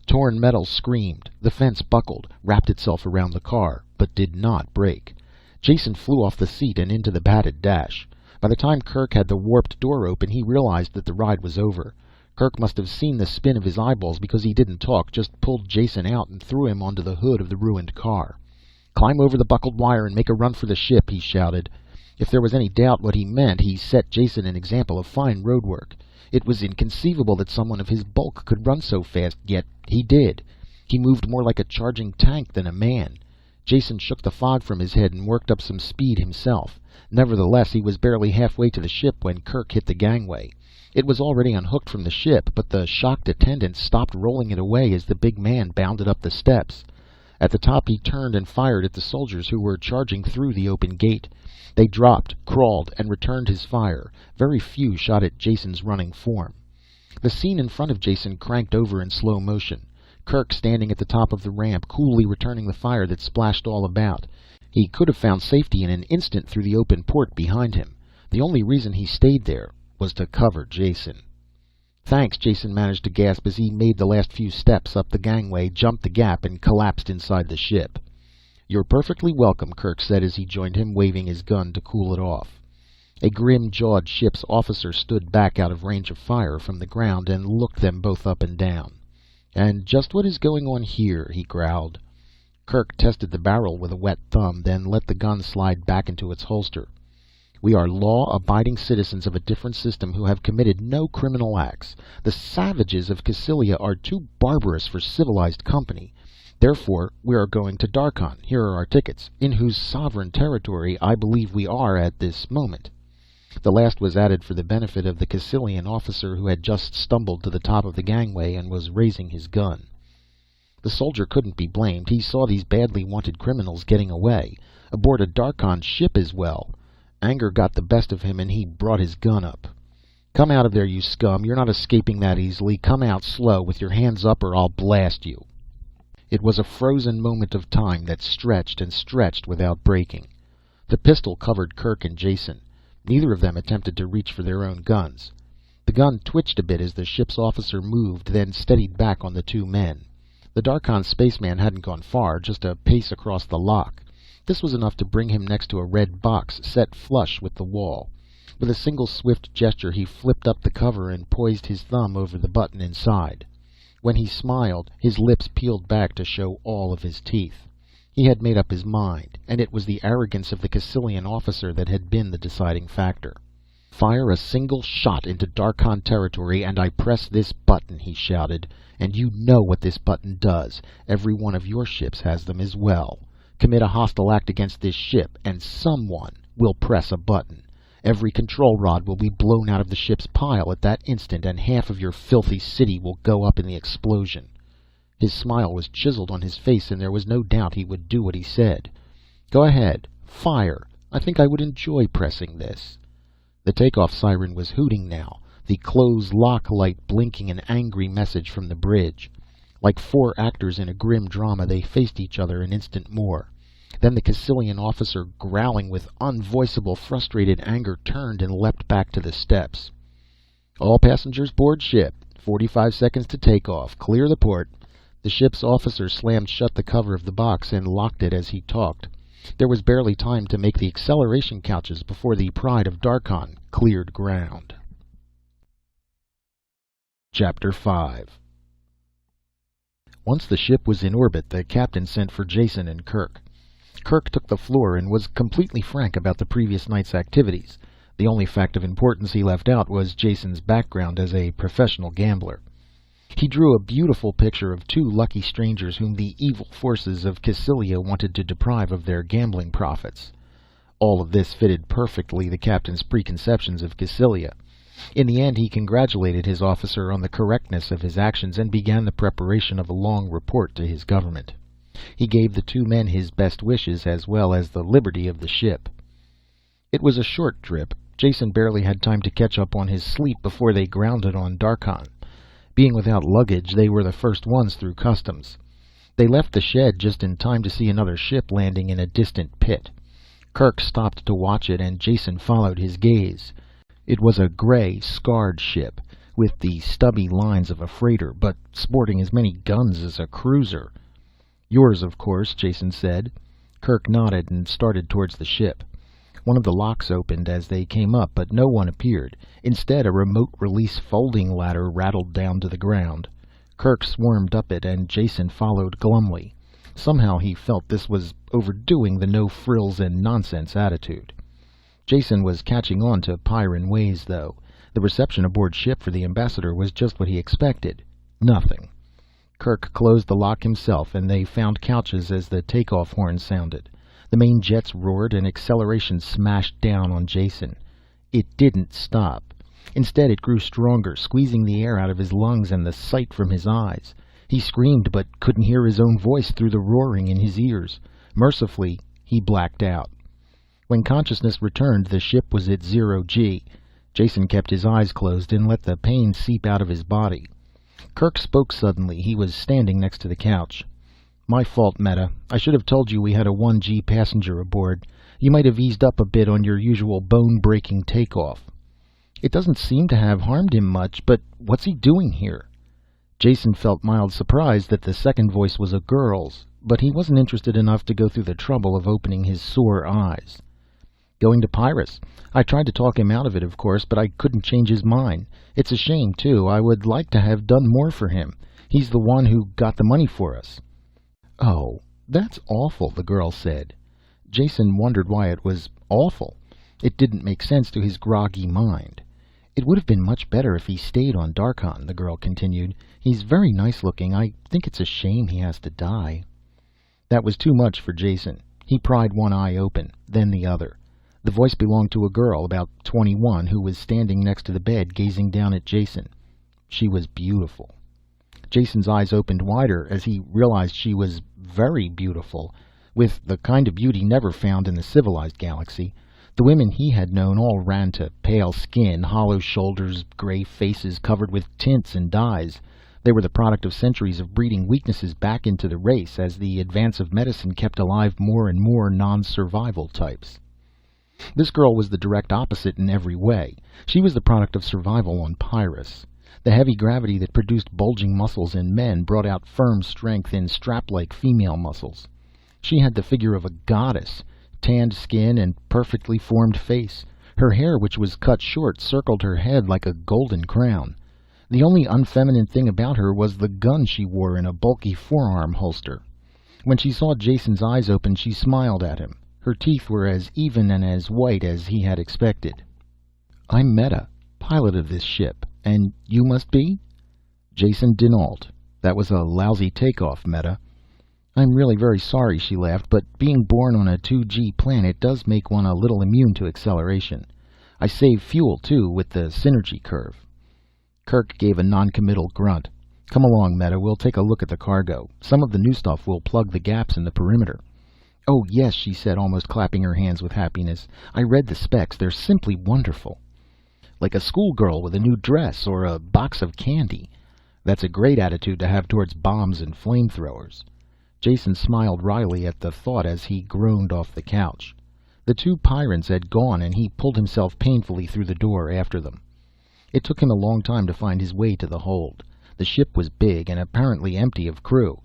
Torn metal screamed. The fence buckled, wrapped itself around the car, but did not break. Jason flew off the seat and into the padded dash. By the time Kerk had the warped door open, he realized that the ride was over. Kerk must have seen the spin of his eyeballs because he didn't talk, just pulled Jason out and threw him onto the hood of the ruined car. "Climb over the buckled wire and make a run for the ship," he shouted. If there was any doubt what he meant, he set Jason an example of fine road work. It was inconceivable that someone of his bulk could run so fast, yet he did. He moved more like a charging tank than a man. Jason shook the fog from his head and worked up some speed himself. Nevertheless, he was barely halfway to the ship when Kerk hit the gangway. It was already unhooked from the ship, but the shocked attendants stopped rolling it away as the big man bounded up the steps. At the top, he turned and fired at the soldiers who were charging through the open gate. They dropped, crawled, and returned his fire. Very few shot at Jason's running form. The scene in front of Jason cranked over in slow motion. Kerk standing at the top of the ramp, coolly returning the fire that splashed all about. He could have found safety in an instant through the open port behind him. The only reason he stayed there was to cover Jason. "Thanks," Jason managed to gasp as he made the last few steps up the gangway, jumped the gap, and collapsed inside the ship. "You're perfectly welcome," Kerk said as he joined him, waving his gun to cool it off. A grim-jawed ship's officer stood back out of range of fire from the ground and looked them both up and down. "And just what is going on here?" he growled. Kerk tested the barrel with a wet thumb, then let the gun slide back into its holster. "We are law-abiding citizens of a different system who have committed no criminal acts. The savages of Cassylia are too barbarous for civilized company. Therefore, we are going to Darkon. Here are our tickets, in whose sovereign territory I believe we are at this moment." The last was added for the benefit of the Cassylian officer who had just stumbled to the top of the gangway and was raising his gun. The soldier couldn't be blamed. He saw these badly wanted criminals getting away, aboard a Darkon ship as well. Anger got the best of him and he brought his gun up. "Come out of there, you scum. You're not escaping that easily. Come out slow, with your hands up, or I'll blast you." It was a frozen moment of time that stretched and stretched without breaking. The pistol covered Kerk and Jason. Neither of them attempted to reach for their own guns. The gun twitched a bit as the ship's officer moved, then steadied back on the two men. The Darkon spaceman hadn't gone far, just a pace across the lock. This was enough to bring him next to a red box set flush with the wall. With a single swift gesture, he flipped up the cover and poised his thumb over the button inside. When he smiled, his lips peeled back to show all of his teeth. He had made up his mind, and it was the arrogance of the Cassylian officer that had been the deciding factor. "Fire a single shot into Darkon territory and I press this button," he shouted. "And you know what this button does. Every one of your ships has them as well. Commit a hostile act against this ship, and someone will press a button. Every control rod will be blown out of the ship's pile at that instant, and half of your filthy city will go up in the explosion." His smile was chiseled on his face, and there was no doubt he would do what he said. "Go ahead, fire. I think I would enjoy pressing this." The takeoff siren was hooting now, the close lock light blinking an angry message from the bridge. Like four actors in a grim drama, they faced each other an instant more. Then the Cassylian officer, growling with unvoicable, frustrated anger, turned and leapt back to the steps. "All passengers board ship. 45 seconds to take off. Clear the port." The ship's officer slammed shut the cover of the box and locked it as he talked. There was barely time to make the acceleration couches before the Pride of Darkon cleared ground. Chapter 5. Once the ship was in orbit, the captain sent for Jason and Kerk. Kerk took the floor and was completely frank about the previous night's activities. The only fact of importance he left out was Jason's background as a professional gambler. He drew a beautiful picture of two lucky strangers whom the evil forces of Cassylia wanted to deprive of their gambling profits. All of this fitted perfectly the captain's preconceptions of Cassylia. In the end, he congratulated his officer on the correctness of his actions and began the preparation of a long report to his government. He gave the two men his best wishes as well as the liberty of the ship. It was a short trip. Jason barely had time to catch up on his sleep before they grounded on Darkon. Being without luggage, they were the first ones through customs. They left the shed just in time to see another ship landing in a distant pit. Kerk stopped to watch it, and Jason followed his gaze. It was a gray, scarred ship, with the stubby lines of a freighter, but sporting as many guns as a cruiser. "Yours, of course," Jason said. Kerk nodded and started towards the ship. One of the locks opened as they came up, but no one appeared. Instead, a remote-release folding ladder rattled down to the ground. Kerk swarmed up it, and Jason followed glumly. Somehow he felt this was overdoing the no-frills-and-nonsense attitude. Jason was catching on to Pyrran ways, though. The reception aboard ship for the ambassador was just what he expected. Nothing. Kerk closed the lock himself, and they found couches as the takeoff horn sounded. The main jets roared, and acceleration smashed down on Jason. It didn't stop. Instead, it grew stronger, squeezing the air out of his lungs and the sight from his eyes. He screamed, but couldn't hear his own voice through the roaring in his ears. Mercifully, he blacked out. When consciousness returned, the ship was at 0G. Jason kept his eyes closed and let the pain seep out of his body. Kerk spoke suddenly. He was standing next to the couch. "My fault, Meta. I should have told you we had a 1G passenger aboard. You might have eased up a bit on your usual bone-breaking takeoff." "It doesn't seem to have harmed him much, but what's he doing here?" Jason felt mild surprise that the second voice was a girl's, but he wasn't interested enough to go through the trouble of opening his sore eyes. "Going to Pyrrus. I tried to talk him out of it, of course, but I couldn't change his mind. It's a shame, too. I would like to have done more for him. He's the one who got the money for us." "Oh, that's awful," the girl said. Jason wondered why it was awful. It didn't make sense to his groggy mind. "It would have been much better if he stayed on Darkon," the girl continued. "He's very nice looking. I think it's a shame he has to die." That was too much for Jason. He pried one eye open, then the other. The voice belonged to a girl, about 21, who was standing next to the bed, gazing down at Jason. She was beautiful. Jason's eyes opened wider as he realized she was very beautiful, with the kind of beauty never found in the civilized galaxy. The women he had known all ran to pale skin, hollow shoulders, gray faces covered with tints and dyes. They were the product of centuries of breeding weaknesses back into the race as the advance of medicine kept alive more and more non-survival types. This girl was the direct opposite in every way. She was the product of survival on Pyrrus. The heavy gravity that produced bulging muscles in men brought out firm strength in strap-like female muscles. She had the figure of a goddess, tanned skin and perfectly formed face. Her hair, which was cut short, circled her head like a golden crown. The only unfeminine thing about her was the gun she wore in a bulky forearm holster. When she saw Jason's eyes open, she smiled at him. Her teeth were as even and as white as he had expected. "I'm Meta, pilot of this ship. And you must be?" "Jason dinAlit. That was a lousy takeoff, Meta." "I'm really very sorry," she laughed, "but being born on a 2G planet does make one a little immune to acceleration. I save fuel, too, with the synergy curve." Kerk gave a non-committal grunt. "Come along, Meta. We'll take a look at the cargo. Some of the new stuff will plug the gaps in the perimeter." "Oh, yes," she said, almost clapping her hands with happiness. "I read the specs. They're simply wonderful." "Like a schoolgirl with a new dress, or a box of candy." That's a great attitude to have towards bombs and flamethrowers. Jason smiled wryly at the thought as he groaned off the couch. The two Pyrrans had gone, and he pulled himself painfully through the door after them. It took him a long time to find his way to the hold. The ship was big and apparently empty of crew.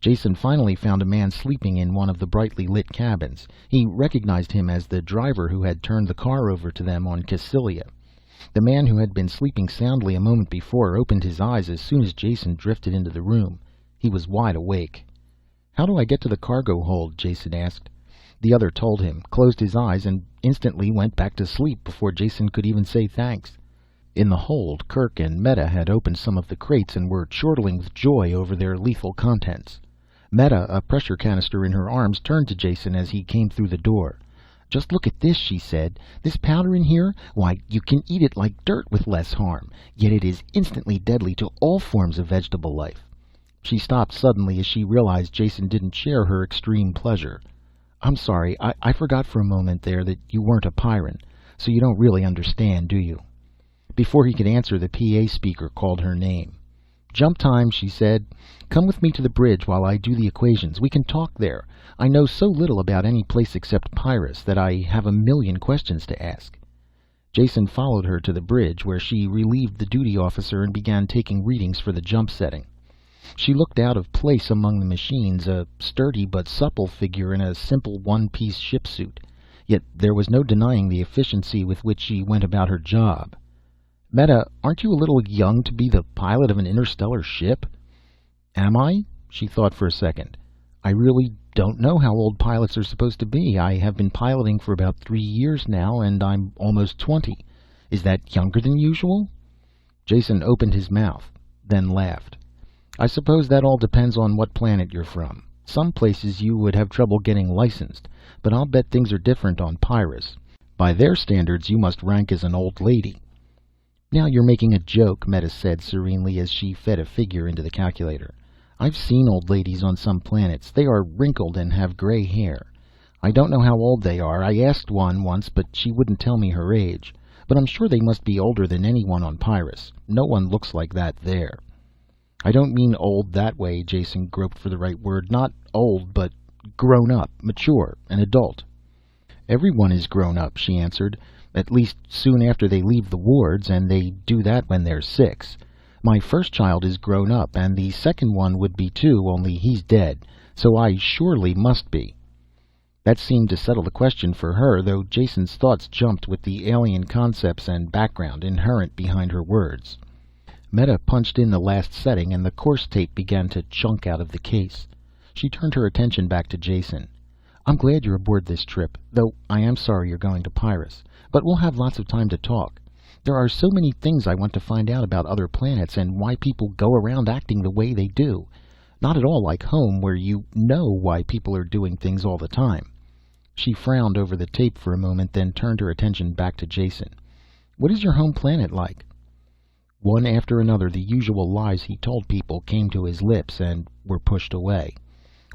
Jason finally found a man sleeping in one of the brightly lit cabins. He recognized him as the driver who had turned the car over to them on Cassilia. The man who had been sleeping soundly a moment before opened his eyes as soon as Jason drifted into the room. He was wide awake. "How do I get to the cargo hold?" Jason asked. The other told him, closed his eyes, and instantly went back to sleep before Jason could even say thanks. In the hold, Kerk and Meta had opened some of the crates and were chortling with joy over their lethal contents. Meta, a pressure canister in her arms, turned to Jason as he came through the door. "Just look at this," she said. "This powder in here, why, you can eat it like dirt with less harm, yet it is instantly deadly to all forms of vegetable life." She stopped suddenly as she realized Jason didn't share her extreme pleasure. I'm sorry, I forgot for a moment there that you weren't a Pyrran, so you don't really understand, do you?" Before he could answer, the PA speaker called her name. "Jump time," she said. "Come with me to the bridge while I do the equations. We can talk there. I know so little about any place except Pyrrus that I have a million questions to ask." Jason followed her to the bridge, where she relieved the duty officer and began taking readings for the jump setting. She looked out of place among the machines, a sturdy but supple figure in a simple one-piece ship suit. Yet there was no denying the efficiency with which she went about her job. "Meta, aren't you a little young to be the pilot of an interstellar ship?" "Am I?" She thought for a second. "I really don't know how old pilots are supposed to be. I have been piloting for about 3 years now, and I'm almost 20. Is that younger than usual?" Jason opened his mouth, then laughed. "I suppose that all depends on what planet you're from. Some places you would have trouble getting licensed, but I'll bet things are different on Pyrrus. By their standards, you must rank as an old lady." "Now you're making a joke," Meta said serenely as she fed a figure into the calculator. "I've seen old ladies on some planets. They are wrinkled and have gray hair. I don't know how old they are. I asked one once, but she wouldn't tell me her age. But I'm sure they must be older than anyone on Pyrrus. No one looks like that there." "I don't mean old that way," Jason groped for the right word. "Not old, but grown up, mature, an adult." "Everyone is grown up," she answered. "At least soon after they leave the wards, and they do that when they're 6. My first child is grown up, and the second one would be too, only he's dead. So I surely must be." That seemed to settle the question for her, though Jason's thoughts jumped with the alien concepts and background inherent behind her words. Meta punched in the last setting, and the course tape began to chunk out of the case. She turned her attention back to Jason. "I'm glad you're aboard this trip, though I am sorry you're going to Pyrrus. But we'll have lots of time to talk. There are so many things I want to find out about other planets and why people go around acting the way they do. Not at all like home, where you know why people are doing things all the time." She frowned over the tape for a moment, then turned her attention back to Jason. "What is your home planet like?" One after another, the usual lies he told people came to his lips and were pushed away.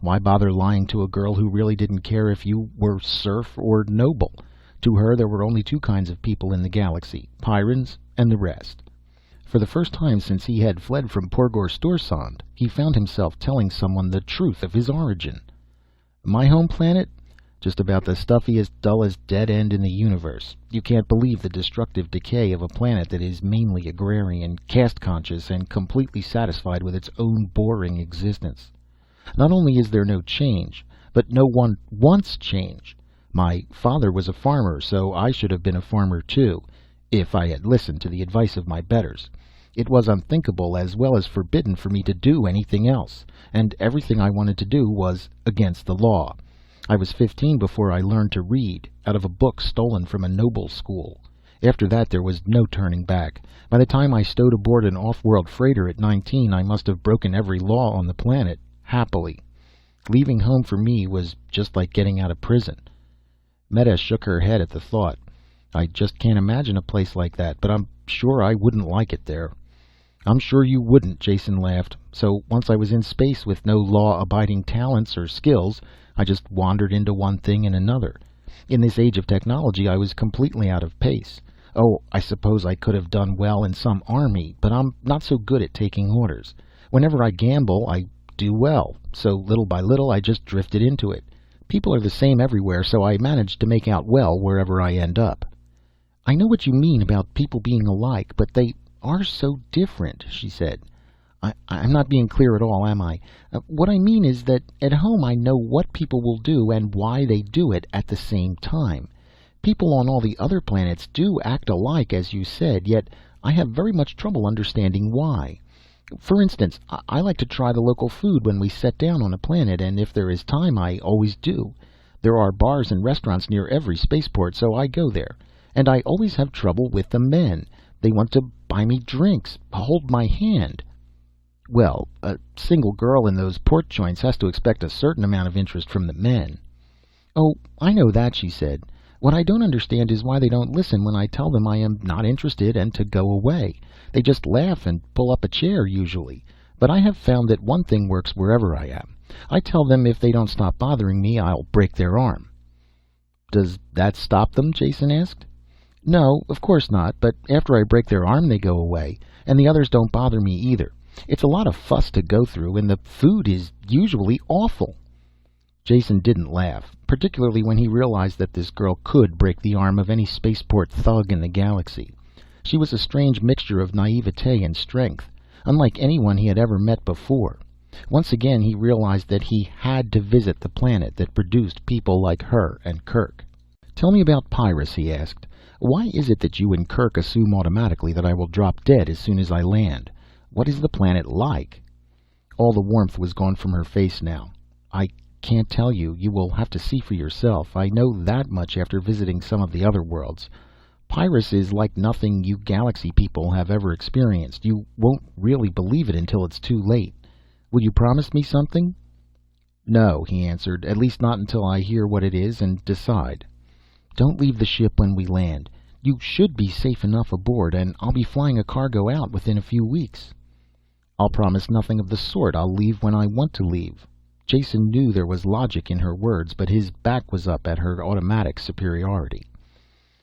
Why bother lying to a girl who really didn't care if you were serf or noble? To her, there were only 2 kinds of people in the galaxy, Pyrrans and the rest. For the first time since he had fled from Porgostrosaand, he found himself telling someone the truth of his origin. "My home planet? Just about the stuffiest, dullest dead end in the universe. You can't believe the destructive decay of a planet that is mainly agrarian, caste-conscious, and completely satisfied with its own boring existence. Not only is there no change, but no one wants change. My father was a farmer, so I should have been a farmer too, if I had listened to the advice of my betters. It was unthinkable as well as forbidden for me to do anything else, and everything I wanted to do was against the law. I was 15 before I learned to read, out of a book stolen from a noble school. After that there was no turning back. By the time I stowed aboard an off-world freighter at 19, I must have broken every law on the planet, happily. Leaving home for me was just like getting out of prison." Meta shook her head at the thought. "I just can't imagine a place like that, but I'm sure I wouldn't like it there." "I'm sure you wouldn't," Jason laughed. "So once I was in space with no law-abiding talents or skills, I just wandered into one thing and another. In this age of technology, I was completely out of pace. Oh, I suppose I could have done well in some army, but I'm not so good at taking orders. Whenever I gamble, I do well, so little by little I just drifted into it. People are the same everywhere, so I managed to make out well wherever I end up." "I know what you mean about people being alike, but they are so different," she said. I'm not being clear at all, am I? What I mean is that at home I know what people will do and why they do it at the same time. People on all the other planets do act alike, as you said, yet I have very much trouble understanding why. For instance, I like to try the local food when we set down on a planet, and if there is time I always do. There are bars and restaurants near every spaceport, so I go there. And I always have trouble with the men. They want to buy me drinks, hold my hand. Well, a single girl in those port joints has to expect a certain amount of interest from the men." "Oh, I know that," she said. "What I don't understand is why they don't listen when I tell them I am not interested and to go away. They just laugh and pull up a chair usually. But I have found that one thing works wherever I am. I tell them if they don't stop bothering me, I'll break their arm." "Does that stop them?" Jason asked. "No, of course not, but after I break their arm they go away, and the others don't bother me either. It's a lot of fuss to go through, and the food is usually awful." Jason didn't laugh, particularly when he realized that this girl could break the arm of any spaceport thug in the galaxy. She was a strange mixture of naivete and strength, unlike anyone he had ever met before. Once again he realized that he had to visit the planet that produced people like her and Kerk. "Tell me about Pyrrus," he asked. "Why is it that you and Kerk assume automatically that I will drop dead as soon as I land? What is the planet like?" All the warmth was gone from her face now. "I can't tell you. You will have to see for yourself. I know that much after visiting some of the other worlds. Pyrrus is like nothing you galaxy people have ever experienced. You won't really believe it until it's too late. Will you promise me something?" "No," he answered. "At least not until I hear what it is and decide." "Don't leave the ship when we land. You should be safe enough aboard, and I'll be flying a cargo out within a few weeks." "I'll promise nothing of the sort. I'll leave when I want to leave." Jason knew there was logic in her words, but his back was up at her automatic superiority.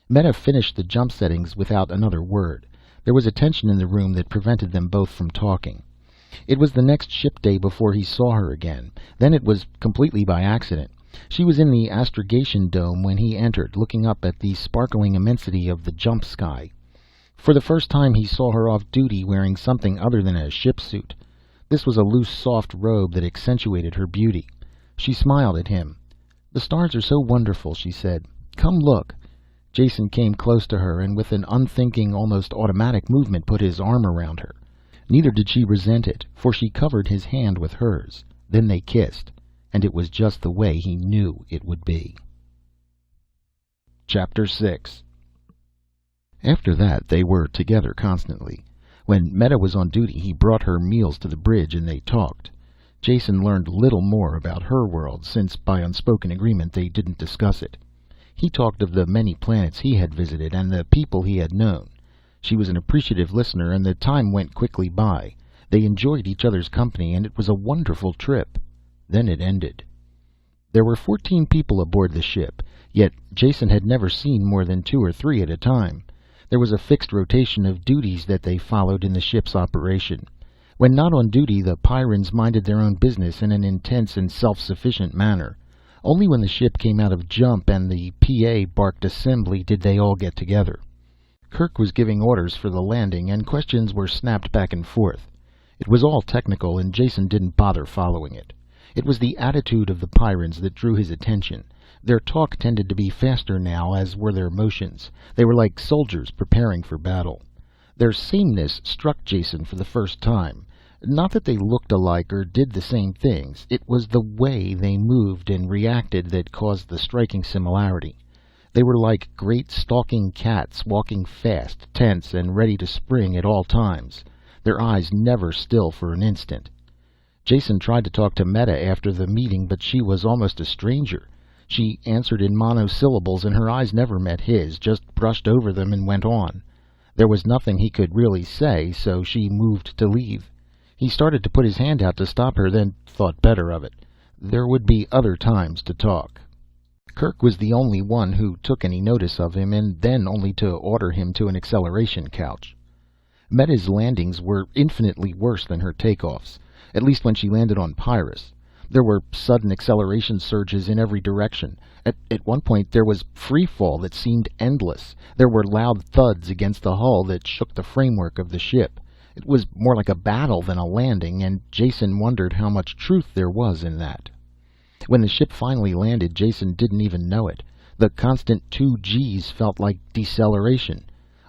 Meta finished the jump settings without another word. There was a tension in the room that prevented them both from talking. It was the next ship day before he saw her again. Then it was completely by accident. She was in the astrogation dome when he entered, looking up at the sparkling immensity of the jump sky. For the first time he saw her off duty wearing something other than a ship suit. This was a loose, soft robe that accentuated her beauty. She smiled at him. "The stars are so wonderful," she said. "Come look." Jason came close to her and with an unthinking, almost automatic movement put his arm around her. Neither did she resent it, for she covered his hand with hers. Then they kissed, and it was just the way he knew it would be. Chapter 6. After that they were together constantly. When Meta was on duty he brought her meals to the bridge and they talked. Jason learned little more about her world, since by unspoken agreement they didn't discuss it. He talked of the many planets he had visited and the people he had known. She was an appreciative listener, and the time went quickly by. They enjoyed each other's company, and it was a wonderful trip. Then it ended. There were 14 people aboard the ship, yet Jason had never seen more than 2 or 3 at a time. There was a fixed rotation of duties that they followed in the ship's operation. When not on duty, the Pyrans minded their own business in an intense and self-sufficient manner. Only when the ship came out of jump and the PA barked assembly did they all get together. Kerk was giving orders for the landing, and questions were snapped back and forth. It was all technical, and Jason didn't bother following it. It was the attitude of the Pyrans that drew his attention. Their talk tended to be faster now, as were their motions. They were like soldiers preparing for battle. Their sameness struck Jason for the first time. Not that they looked alike or did the same things. It was the way they moved and reacted that caused the striking similarity. They were like great stalking cats, walking fast, tense, and ready to spring at all times, their eyes never still for an instant. Jason tried to talk to Meta after the meeting, but she was almost a stranger. She answered in monosyllables, and her eyes never met his, just brushed over them and went on. There was nothing he could really say, so she moved to leave. He started to put his hand out to stop her, then thought better of it. There would be other times to talk. Kerk was the only one who took any notice of him, and then only to order him to an acceleration couch. Meta's landings were infinitely worse than her takeoffs, at least when she landed on Pyrrus. There were sudden acceleration surges in every direction. At one point there was free fall that seemed endless. There were loud thuds against the hull that shook the framework of the ship. It was more like a battle than a landing, and Jason wondered how much truth there was in that. When the ship finally landed, Jason didn't even know it. The constant 2 Gs felt like deceleration.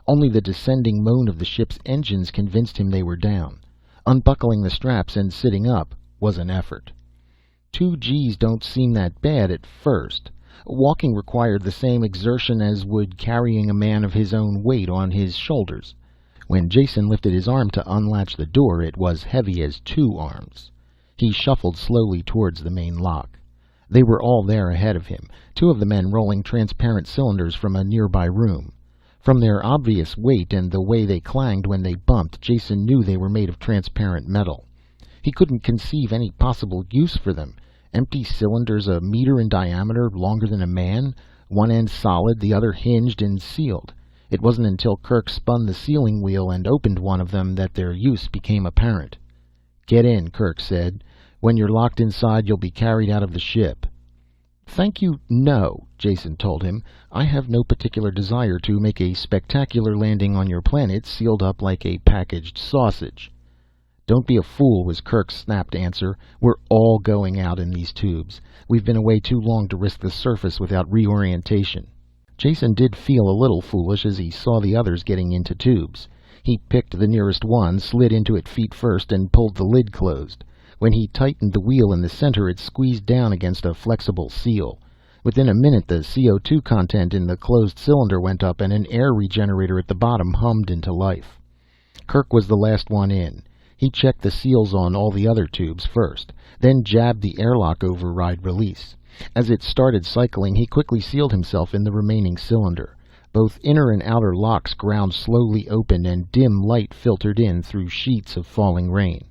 Only the descending moan of the ship's engines convinced him they were down. Unbuckling the straps and sitting up was an effort. 2 Gs don't seem that bad at first. Walking required the same exertion as would carrying a man of his own weight on his shoulders. When Jason lifted his arm to unlatch the door, it was heavy as 2 arms. He shuffled slowly towards the main lock. They were all there ahead of him, 2 of the men rolling transparent cylinders from a nearby room. From their obvious weight and the way they clanged when they bumped, Jason knew they were made of transparent metal. He couldn't conceive any possible use for them. Empty cylinders a meter in diameter, longer than a man, one end solid, the other hinged and sealed. It wasn't until Kerk spun the sealing wheel and opened one of them that their use became apparent. "Get in," Kerk said. "When you're locked inside, you'll be carried out of the ship." "Thank you, no," Jason told him. "I have no particular desire to make a spectacular landing on your planet, sealed up like a packaged sausage." "Don't be a fool," was Kerk's snapped answer. "We're all going out in these tubes. We've been away too long to risk the surface without reorientation." Jason did feel a little foolish as he saw the others getting into tubes. He picked the nearest one, slid into it feet first, and pulled the lid closed. When he tightened the wheel in the center, it squeezed down against a flexible seal. Within a minute, the CO2 content in the closed cylinder went up, and an air regenerator at the bottom hummed into life. Kerk was the last one in. He checked the seals on all the other tubes first, then jabbed the airlock override release. As it started cycling, he quickly sealed himself in the remaining cylinder. Both inner and outer locks ground slowly open, and dim light filtered in through sheets of falling rain.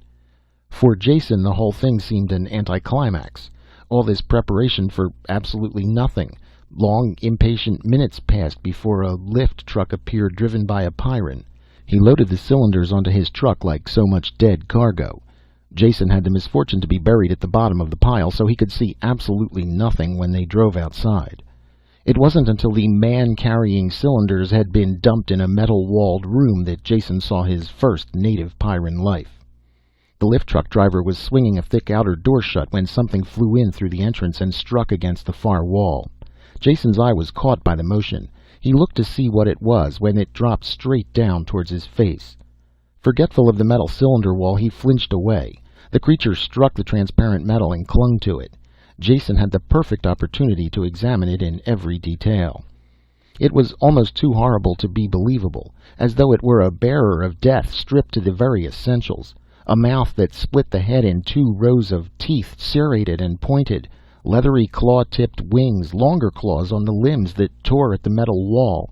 For Jason, the whole thing seemed an anticlimax. All this preparation for absolutely nothing. Long, impatient minutes passed before a lift truck appeared, driven by a Pyrran. He loaded the cylinders onto his truck like so much dead cargo. Jason had the misfortune to be buried at the bottom of the pile, so he could see absolutely nothing when they drove outside. It wasn't until the man-carrying cylinders had been dumped in a metal-walled room that Jason saw his first native Pyrran life. The lift truck driver was swinging a thick outer door shut when something flew in through the entrance and struck against the far wall. Jason's eye was caught by the motion. He looked to see what it was when it dropped straight down towards his face. Forgetful of the metal cylinder wall, he flinched away. The creature struck the transparent metal and clung to it. Jason had the perfect opportunity to examine it in every detail. It was almost too horrible to be believable, as though it were a bearer of death stripped to the very essentials. A mouth that split the head in two rows of teeth, serrated and pointed. Leathery claw-tipped wings, longer claws on the limbs that tore at the metal wall.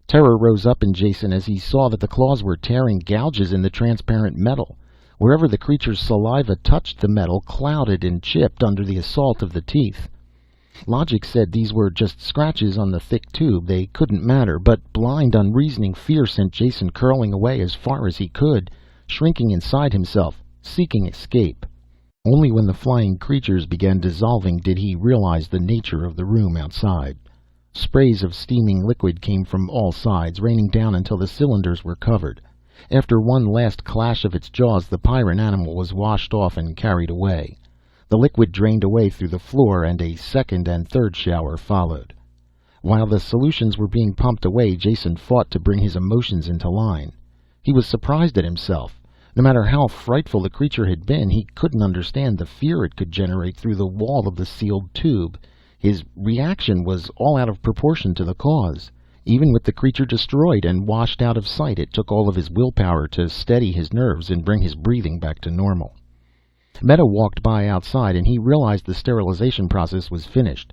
Terror rose up in Jason as he saw that the claws were tearing gouges in the transparent metal. Wherever the creature's saliva touched the metal, clouded and chipped under the assault of the teeth. Logic said these were just scratches on the thick tube, they couldn't matter, but blind, unreasoning fear sent Jason curling away as far as he could, shrinking inside himself, seeking escape. Only when the flying creatures began dissolving did he realize the nature of the room outside. Sprays of steaming liquid came from all sides, raining down until the cylinders were covered. After one last clash of its jaws, the Pyrran animal was washed off and carried away. The liquid drained away through the floor, and a second and third shower followed. While the solutions were being pumped away, Jason fought to bring his emotions into line. He was surprised at himself. No matter how frightful the creature had been, he couldn't understand the fear it could generate through the wall of the sealed tube. His reaction was all out of proportion to the cause. Even with the creature destroyed and washed out of sight, it took all of his willpower to steady his nerves and bring his breathing back to normal. Meta walked by outside, and he realized the sterilization process was finished.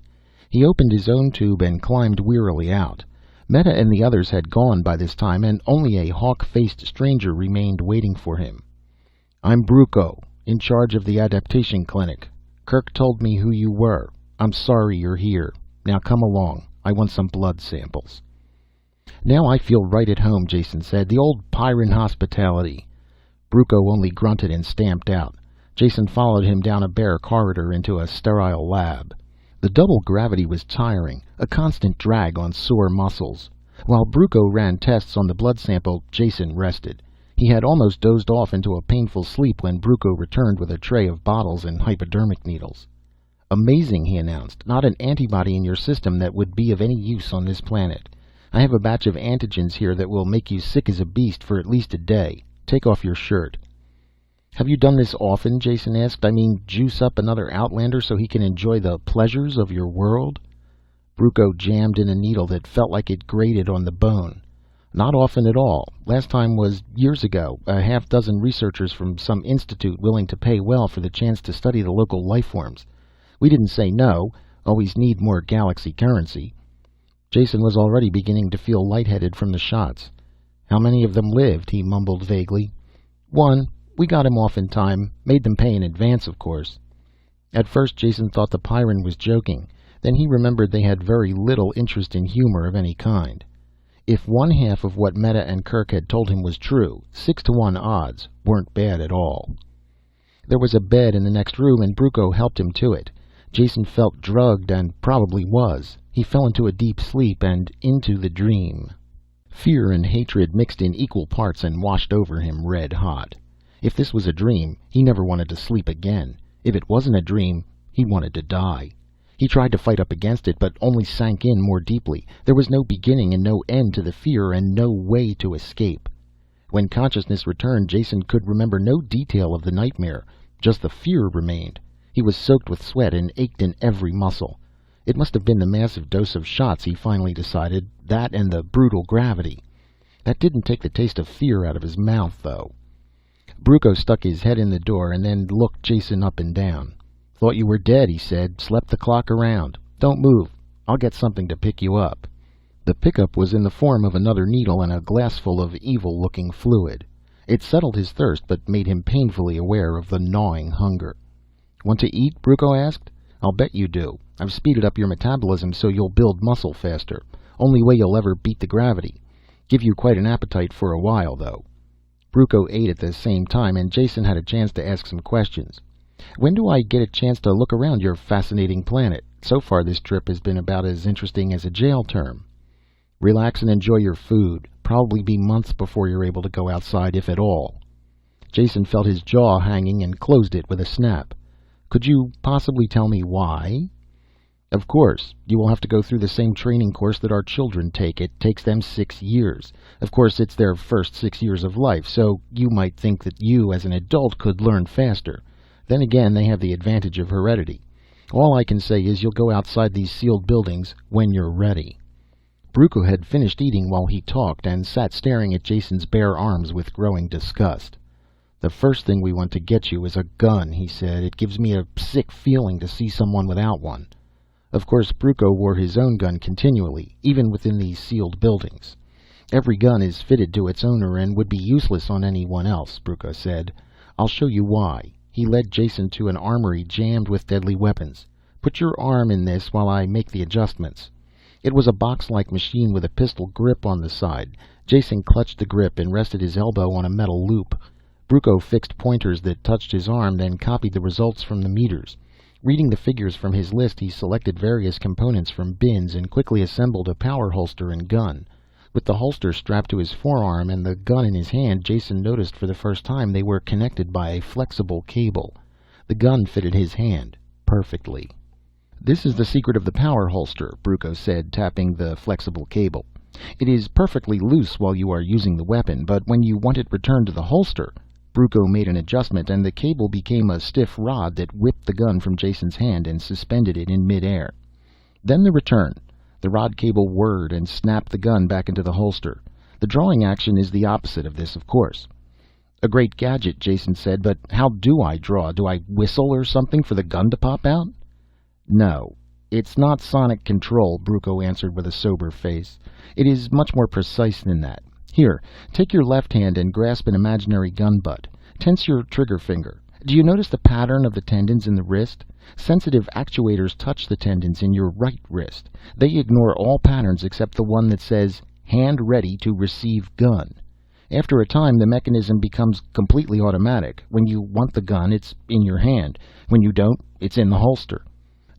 He opened his own tube and climbed wearily out. Meta and the others had gone by this time, and only a hawk-faced stranger remained waiting for him. "I'm Bruco, in charge of the adaptation clinic. Kerk told me who you were. I'm sorry you're here. Now come along. I want some blood samples." "Now I feel right at home," Jason said. "The old Pyrran hospitality." Bruco only grunted and stamped out. Jason followed him down a bare corridor into a sterile lab. The double gravity was tiring, a constant drag on sore muscles. While Bruco ran tests on the blood sample, Jason rested. He had almost dozed off into a painful sleep when Bruco returned with a tray of bottles and hypodermic needles. "Amazing," he announced. "Not an antibody in your system that would be of any use on this planet. I have a batch of antigens here that will make you sick as a beast for at least a day. Take off your shirt." "Have you done this often?" Jason asked. "I mean, juice up another outlander so he can enjoy the pleasures of your world?" Bruco jammed in a needle that felt like it grated on the bone. "Not often at all. Last time was years ago. A half dozen researchers from some institute willing to pay well for the chance to study the local life forms. We didn't say no. Always need more galaxy currency." Jason was already beginning to feel lightheaded from the shots. "How many of them lived?" he mumbled vaguely. "One. We got him off in time, made them pay in advance, of course." At first Jason thought the Pyrran was joking. Then he remembered they had very little interest in humor of any kind. If one half of what Meta and Kerk had told him was true, 6-to-1 odds weren't bad at all. There was a bed in the next room and Bruco helped him to it. Jason felt drugged and probably was. He fell into a deep sleep and into the dream. Fear and hatred mixed in equal parts and washed over him red hot. If this was a dream, he never wanted to sleep again. If it wasn't a dream, he wanted to die. He tried to fight up against it, but only sank in more deeply. There was no beginning and no end to the fear and no way to escape. When consciousness returned, Jason could remember no detail of the nightmare. Just the fear remained. He was soaked with sweat and ached in every muscle. It must have been the massive dose of shots, he finally decided. That and the brutal gravity. That didn't take the taste of fear out of his mouth, though. Bruco stuck his head in the door and then looked Jason up and down. "Thought you were dead," he said. "Slept the clock around. Don't move. I'll get something to pick you up." The pickup was in the form of another needle and a glass full of evil-looking fluid. It settled his thirst, but made him painfully aware of the gnawing hunger. "Want to eat?" Bruco asked. "I'll bet you do. I've speeded up your metabolism so you'll build muscle faster. Only way you'll ever beat the gravity. Give you quite an appetite for a while, though." Bruco ate at the same time, and Jason had a chance to ask some questions. "When do I get a chance to look around your fascinating planet? So far this trip has been about as interesting as a jail term." "Relax and enjoy your food. Probably be months before you're able to go outside, if at all." Jason felt his jaw hanging and closed it with a snap. "Could you possibly tell me why?" "Of course. You will have to go through the same training course that our children take. It takes them 6 years. Of course, it's their first 6 years of life, so you might think that you, as an adult, could learn faster. Then again, they have the advantage of heredity. All I can say is you'll go outside these sealed buildings when you're ready." Bruco had finished eating while he talked and sat staring at Jason's bare arms with growing disgust. "The first thing we want to get you is a gun," he said. "It gives me a sick feeling to see someone without one." Of course, Bruco wore his own gun continually, even within these sealed buildings. "Every gun is fitted to its owner and would be useless on anyone else," Bruco said. "I'll show you why." He led Jason to an armory jammed with deadly weapons. "Put your arm in this while I make the adjustments." It was a box-like machine with a pistol grip on the side. Jason clutched the grip and rested his elbow on a metal loop. Bruco fixed pointers that touched his arm, then copied the results from the meters. Reading the figures from his list, he selected various components from bins and quickly assembled a power holster and gun. With the holster strapped to his forearm and the gun in his hand, Jason noticed for the first time they were connected by a flexible cable. The gun fitted his hand perfectly. "This is the secret of the power holster," Bruco said, tapping the flexible cable. "It is perfectly loose while you are using the weapon, but when you want it returned to the holster..." Bruco made an adjustment, and the cable became a stiff rod that whipped the gun from Jason's hand and suspended it in midair. Then the return. The rod cable whirred and snapped the gun back into the holster. The drawing action is the opposite of this, of course. "A great gadget," Jason said, "but how do I draw? Do I whistle or something for the gun to pop out?" "No. It's not sonic control," Bruco answered with a sober face. "It is much more precise than that. Here, take your left hand and grasp an imaginary gun butt. Tense your trigger finger. Do you notice the pattern of the tendons in the wrist? Sensitive actuators touch the tendons in your right wrist. They ignore all patterns except the one that says, 'Hand ready to receive gun.' After a time, the mechanism becomes completely automatic. When you want the gun, it's in your hand. When you don't, it's in the holster."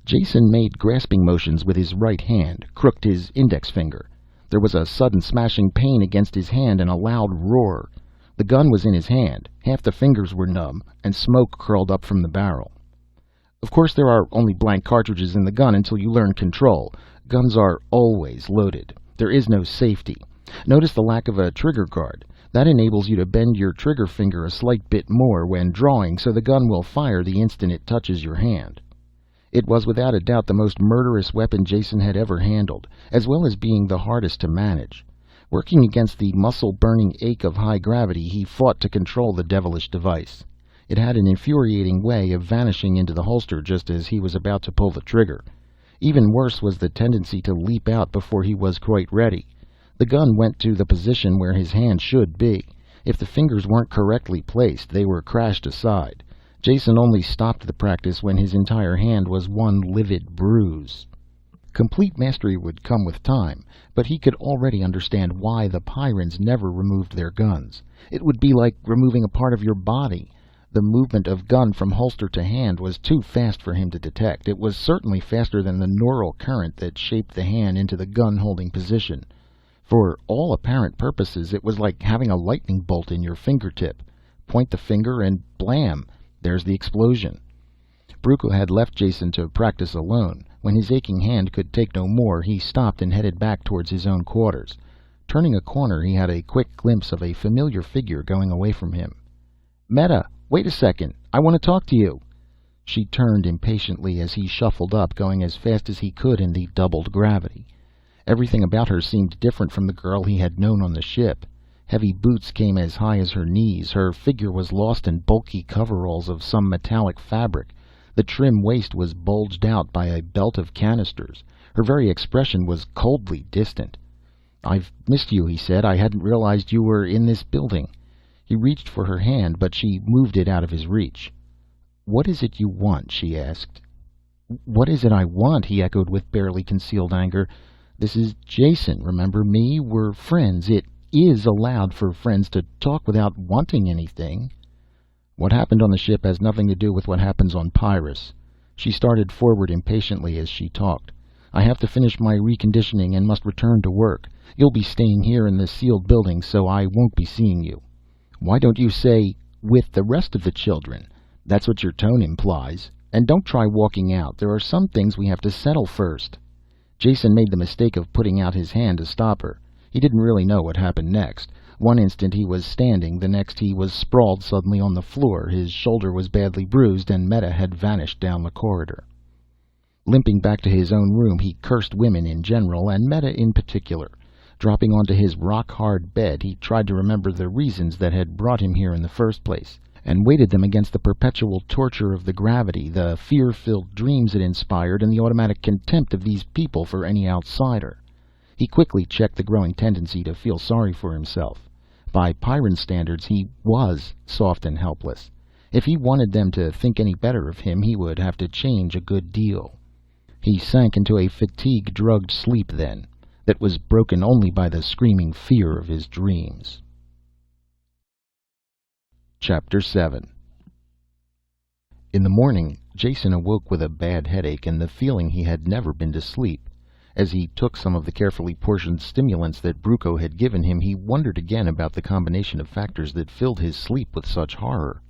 Jason made grasping motions with his right hand, crooked his index finger. There was a sudden smashing pain against his hand and a loud roar. The gun was in his hand, half the fingers were numb, and smoke curled up from the barrel. Of course, there are only blank cartridges in the gun until you learn control. Guns are always loaded. There is no safety. Notice the lack of a trigger guard. That enables you to bend your trigger finger a slight bit more when drawing, so the gun will fire the instant it touches your hand. It was without a doubt the most murderous weapon Jason had ever handled, as well as being the hardest to manage. Working against the muscle-burning ache of high gravity, he fought to control the devilish device. It had an infuriating way of vanishing into the holster just as he was about to pull the trigger. Even worse was the tendency to leap out before he was quite ready. The gun went to the position where his hand should be. If the fingers weren't correctly placed, they were crashed aside. Jason only stopped the practice when his entire hand was one livid bruise. Complete mastery would come with time, but he could already understand why the Pyrans never removed their guns. It would be like removing a part of your body. The movement of gun from holster to hand was too fast for him to detect. It was certainly faster than the neural current that shaped the hand into the gun-holding position. For all apparent purposes, it was like having a lightning bolt in your fingertip. Point the finger and blam, there's the explosion. Bruco had left Jason to practice alone. When his aching hand could take no more, he stopped and headed back towards his own quarters. Turning a corner, he had a quick glimpse of a familiar figure going away from him. "Meta, wait a second. I want to talk to you." She turned impatiently as he shuffled up, going as fast as he could in the doubled gravity. Everything about her seemed different from the girl he had known on the ship. Heavy boots came as high as her knees. Her figure was lost in bulky coveralls of some metallic fabric. The trim waist was bulged out by a belt of canisters. Her very expression was coldly distant. "I've missed you," he said. "I hadn't realized you were in this building." He reached for her hand, but she moved it out of his reach. "What is it you want?" she asked. "What is it I want?" he echoed with barely concealed anger. "This is Jason, remember me? We're friends. It is allowed for friends to talk without wanting anything." "What happened on the ship has nothing to do with what happens on Pyrrus." She started forward impatiently as she talked. "I have to finish my reconditioning and must return to work. You'll be staying here in the sealed building, so I won't be seeing you." "Why don't you say, 'with the rest of the children'? That's what your tone implies. And don't try walking out. There are some things we have to settle first." Jason made the mistake of putting out his hand to stop her. He didn't really know what happened next. One instant he was standing, the next he was sprawled suddenly on the floor. His shoulder was badly bruised, and Meta had vanished down the corridor. Limping back to his own room, he cursed women in general, and Meta in particular. Dropping onto his rock-hard bed, he tried to remember the reasons that had brought him here in the first place, and weighted them against the perpetual torture of the gravity, the fear-filled dreams it inspired, and the automatic contempt of these people for any outsider. He quickly checked the growing tendency to feel sorry for himself. By Pyrran standards, he was soft and helpless. If he wanted them to think any better of him, he would have to change a good deal. He sank into a fatigue-drugged sleep then, that was broken only by the screaming fear of his dreams. Chapter 7. In the morning, Jason awoke with a bad headache and the feeling he had never been to sleep. As he took some of the carefully portioned stimulants that Bruco had given him, he wondered again about the combination of factors that filled his sleep with such horror.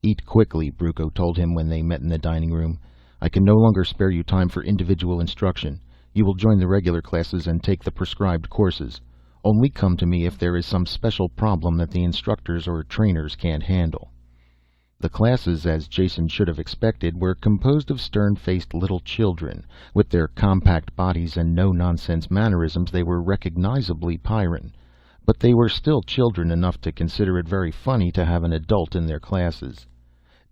"Eat quickly," Bruco told him when they met in the dining room. "I can no longer spare you time for individual instruction. You will join the regular classes and take the prescribed courses. Only come to me if there is some special problem that the instructors or trainers can't handle." The classes, as Jason should have expected, were composed of stern-faced little children. With their compact bodies and no-nonsense mannerisms, they were recognizably Pyrran. But they were still children enough to consider it very funny to have an adult in their classes.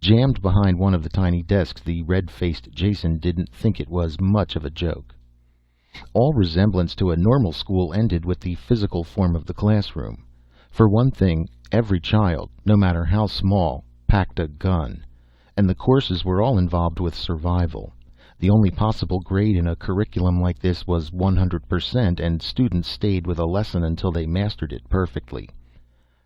Jammed behind one of the tiny desks, the red-faced Jason didn't think it was much of a joke. All resemblance to a normal school ended with the physical form of the classroom. For one thing, every child, no matter how small, packed a gun, and the courses were all involved with survival. The only possible grade in a curriculum like this was 100%, and students stayed with a lesson until they mastered it perfectly.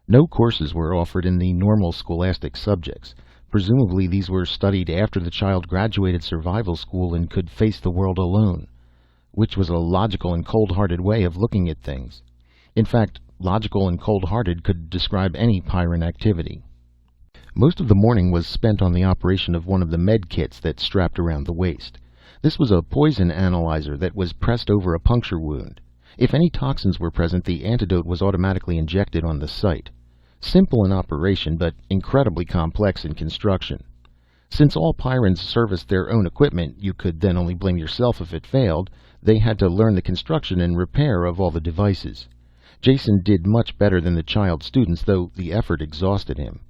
No courses were offered in the normal scholastic subjects. Presumably these were studied after the child graduated survival school and could face the world alone, which was a logical and cold-hearted way of looking at things. In fact, logical and cold-hearted could describe any Pyrran activity. Most of the morning was spent on the operation of one of the med kits that strapped around the waist. This was a poison analyzer that was pressed over a puncture wound. If any toxins were present, the antidote was automatically injected on the site. Simple in operation, but incredibly complex in construction. Since all Pyrans serviced their own equipment, you could then only blame yourself if it failed. They had to learn the construction and repair of all the devices. Jason did much better than the child students, though the effort exhausted him.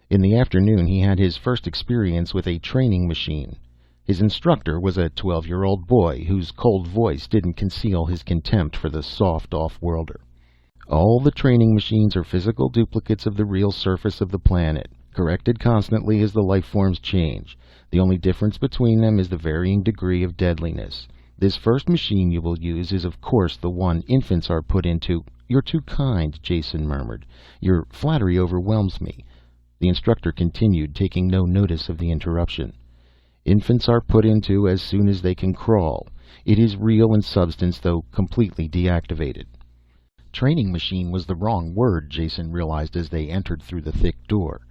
In the afternoon he had his first experience with a training machine. His instructor was a 12-year-old boy whose cold voice didn't conceal his contempt for the soft off-worlder. All the training machines are physical duplicates of the real surface of the planet, corrected constantly as the life forms change. The only difference between them is the varying degree of deadliness. This first machine you will use is of course the one infants are put into. You're too kind, Jason murmured. Your flattery overwhelms me. The instructor continued, taking no notice of the interruption. Infants are put into as soon as they can crawl. It is real in substance, though completely deactivated. Training machine was the wrong word, Jason realized as they entered through the thick door.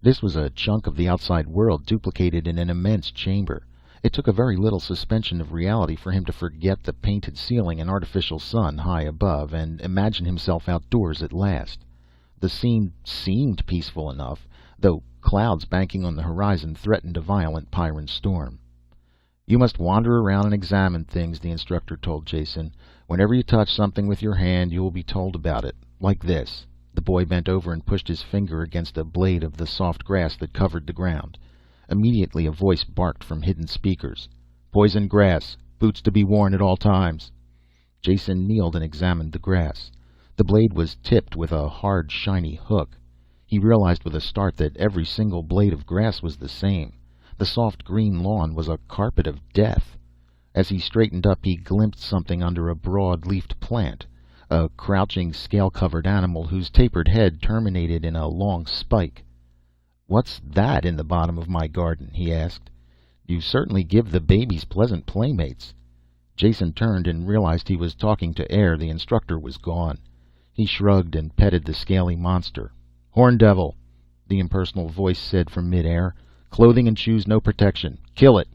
This was a chunk of the outside world duplicated in an immense chamber. It took a very little suspension of reality for him to forget the painted ceiling and artificial sun high above and imagine himself outdoors at last. The scene seemed peaceful enough, though clouds banking on the horizon threatened a violent Pyrran storm. You must wander around and examine things, the instructor told Jason. Whenever you touch something with your hand, you will be told about it. Like this. The boy bent over and pushed his finger against a blade of the soft grass that covered the ground. Immediately a voice barked from hidden speakers. Poison grass. Boots to be worn at all times. Jason kneeled and examined the grass. The blade was tipped with a hard, shiny hook. He realized with a start that every single blade of grass was the same. The soft green lawn was a carpet of death. As he straightened up, he glimpsed something under a broad-leafed plant. A crouching, scale-covered animal whose tapered head terminated in a long spike. "What's that in the bottom of my garden?" he asked. "You certainly give the babies pleasant playmates." Jason turned and realized he was talking to air. The instructor was gone. He shrugged and petted the scaly monster. "Horn devil," the impersonal voice said from midair. "Clothing and shoes no protection. Kill it."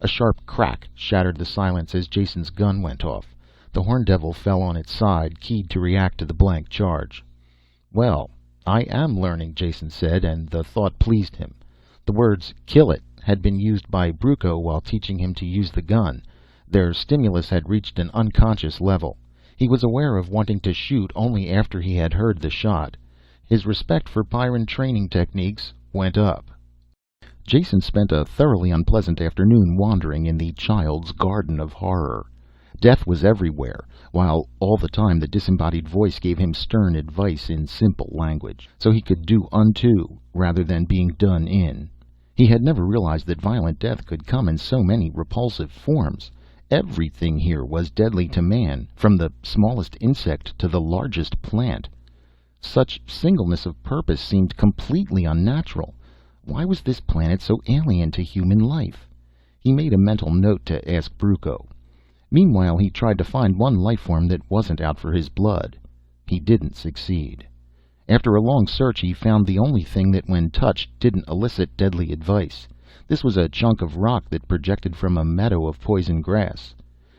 A sharp crack shattered the silence as Jason's gun went off. The horn devil fell on its side, keyed to react to the blank charge. "Well, I am learning," Jason said, and the thought pleased him. The words "kill it" had been used by Bruco while teaching him to use the gun. Their stimulus had reached an unconscious level. He was aware of wanting to shoot only after he had heard the shot. His respect for Pyrran training techniques went up. Jason spent a thoroughly unpleasant afternoon wandering in the child's garden of horror. Death was everywhere, while all the time the disembodied voice gave him stern advice in simple language, so he could do unto rather than being done in. He had never realized that violent death could come in so many repulsive forms. Everything here was deadly to man, from the smallest insect to the largest plant. Such singleness of purpose seemed completely unnatural. Why was this planet so alien to human life? He made a mental note to ask Bruco. Meanwhile, he tried to find one life form that wasn't out for his blood. He didn't succeed. After a long search, he found the only thing that, when touched, didn't elicit deadly advice. This was a chunk of rock that projected from a meadow of poison grass.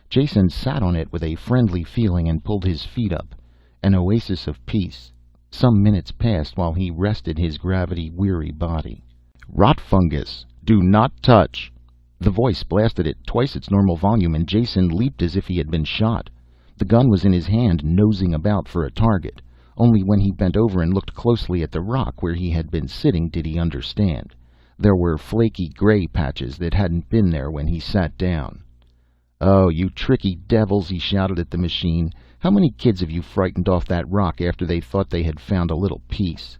Jason sat on it with a friendly feeling and pulled his feet up. An oasis of peace. Some minutes passed while he rested his gravity-weary body. "Rot fungus! Do not touch!" The voice blasted at twice its normal volume, and Jason leaped as if he had been shot. The gun was in his hand, nosing about for a target. Only when he bent over and looked closely at the rock where he had been sitting did he understand. There were flaky gray patches that hadn't been there when he sat down. "Oh, you tricky devils," he shouted at the machine. "How many kids have you frightened off that rock after they thought they had found a little peace?"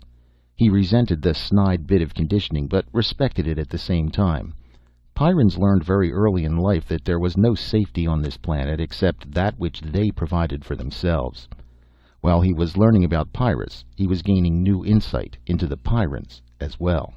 He resented the snide bit of conditioning, but respected it at the same time. Pyrrans learned very early in life that there was no safety on this planet except that which they provided for themselves. While he was learning about Pyrrus, he was gaining new insight into the Pyrrans as well.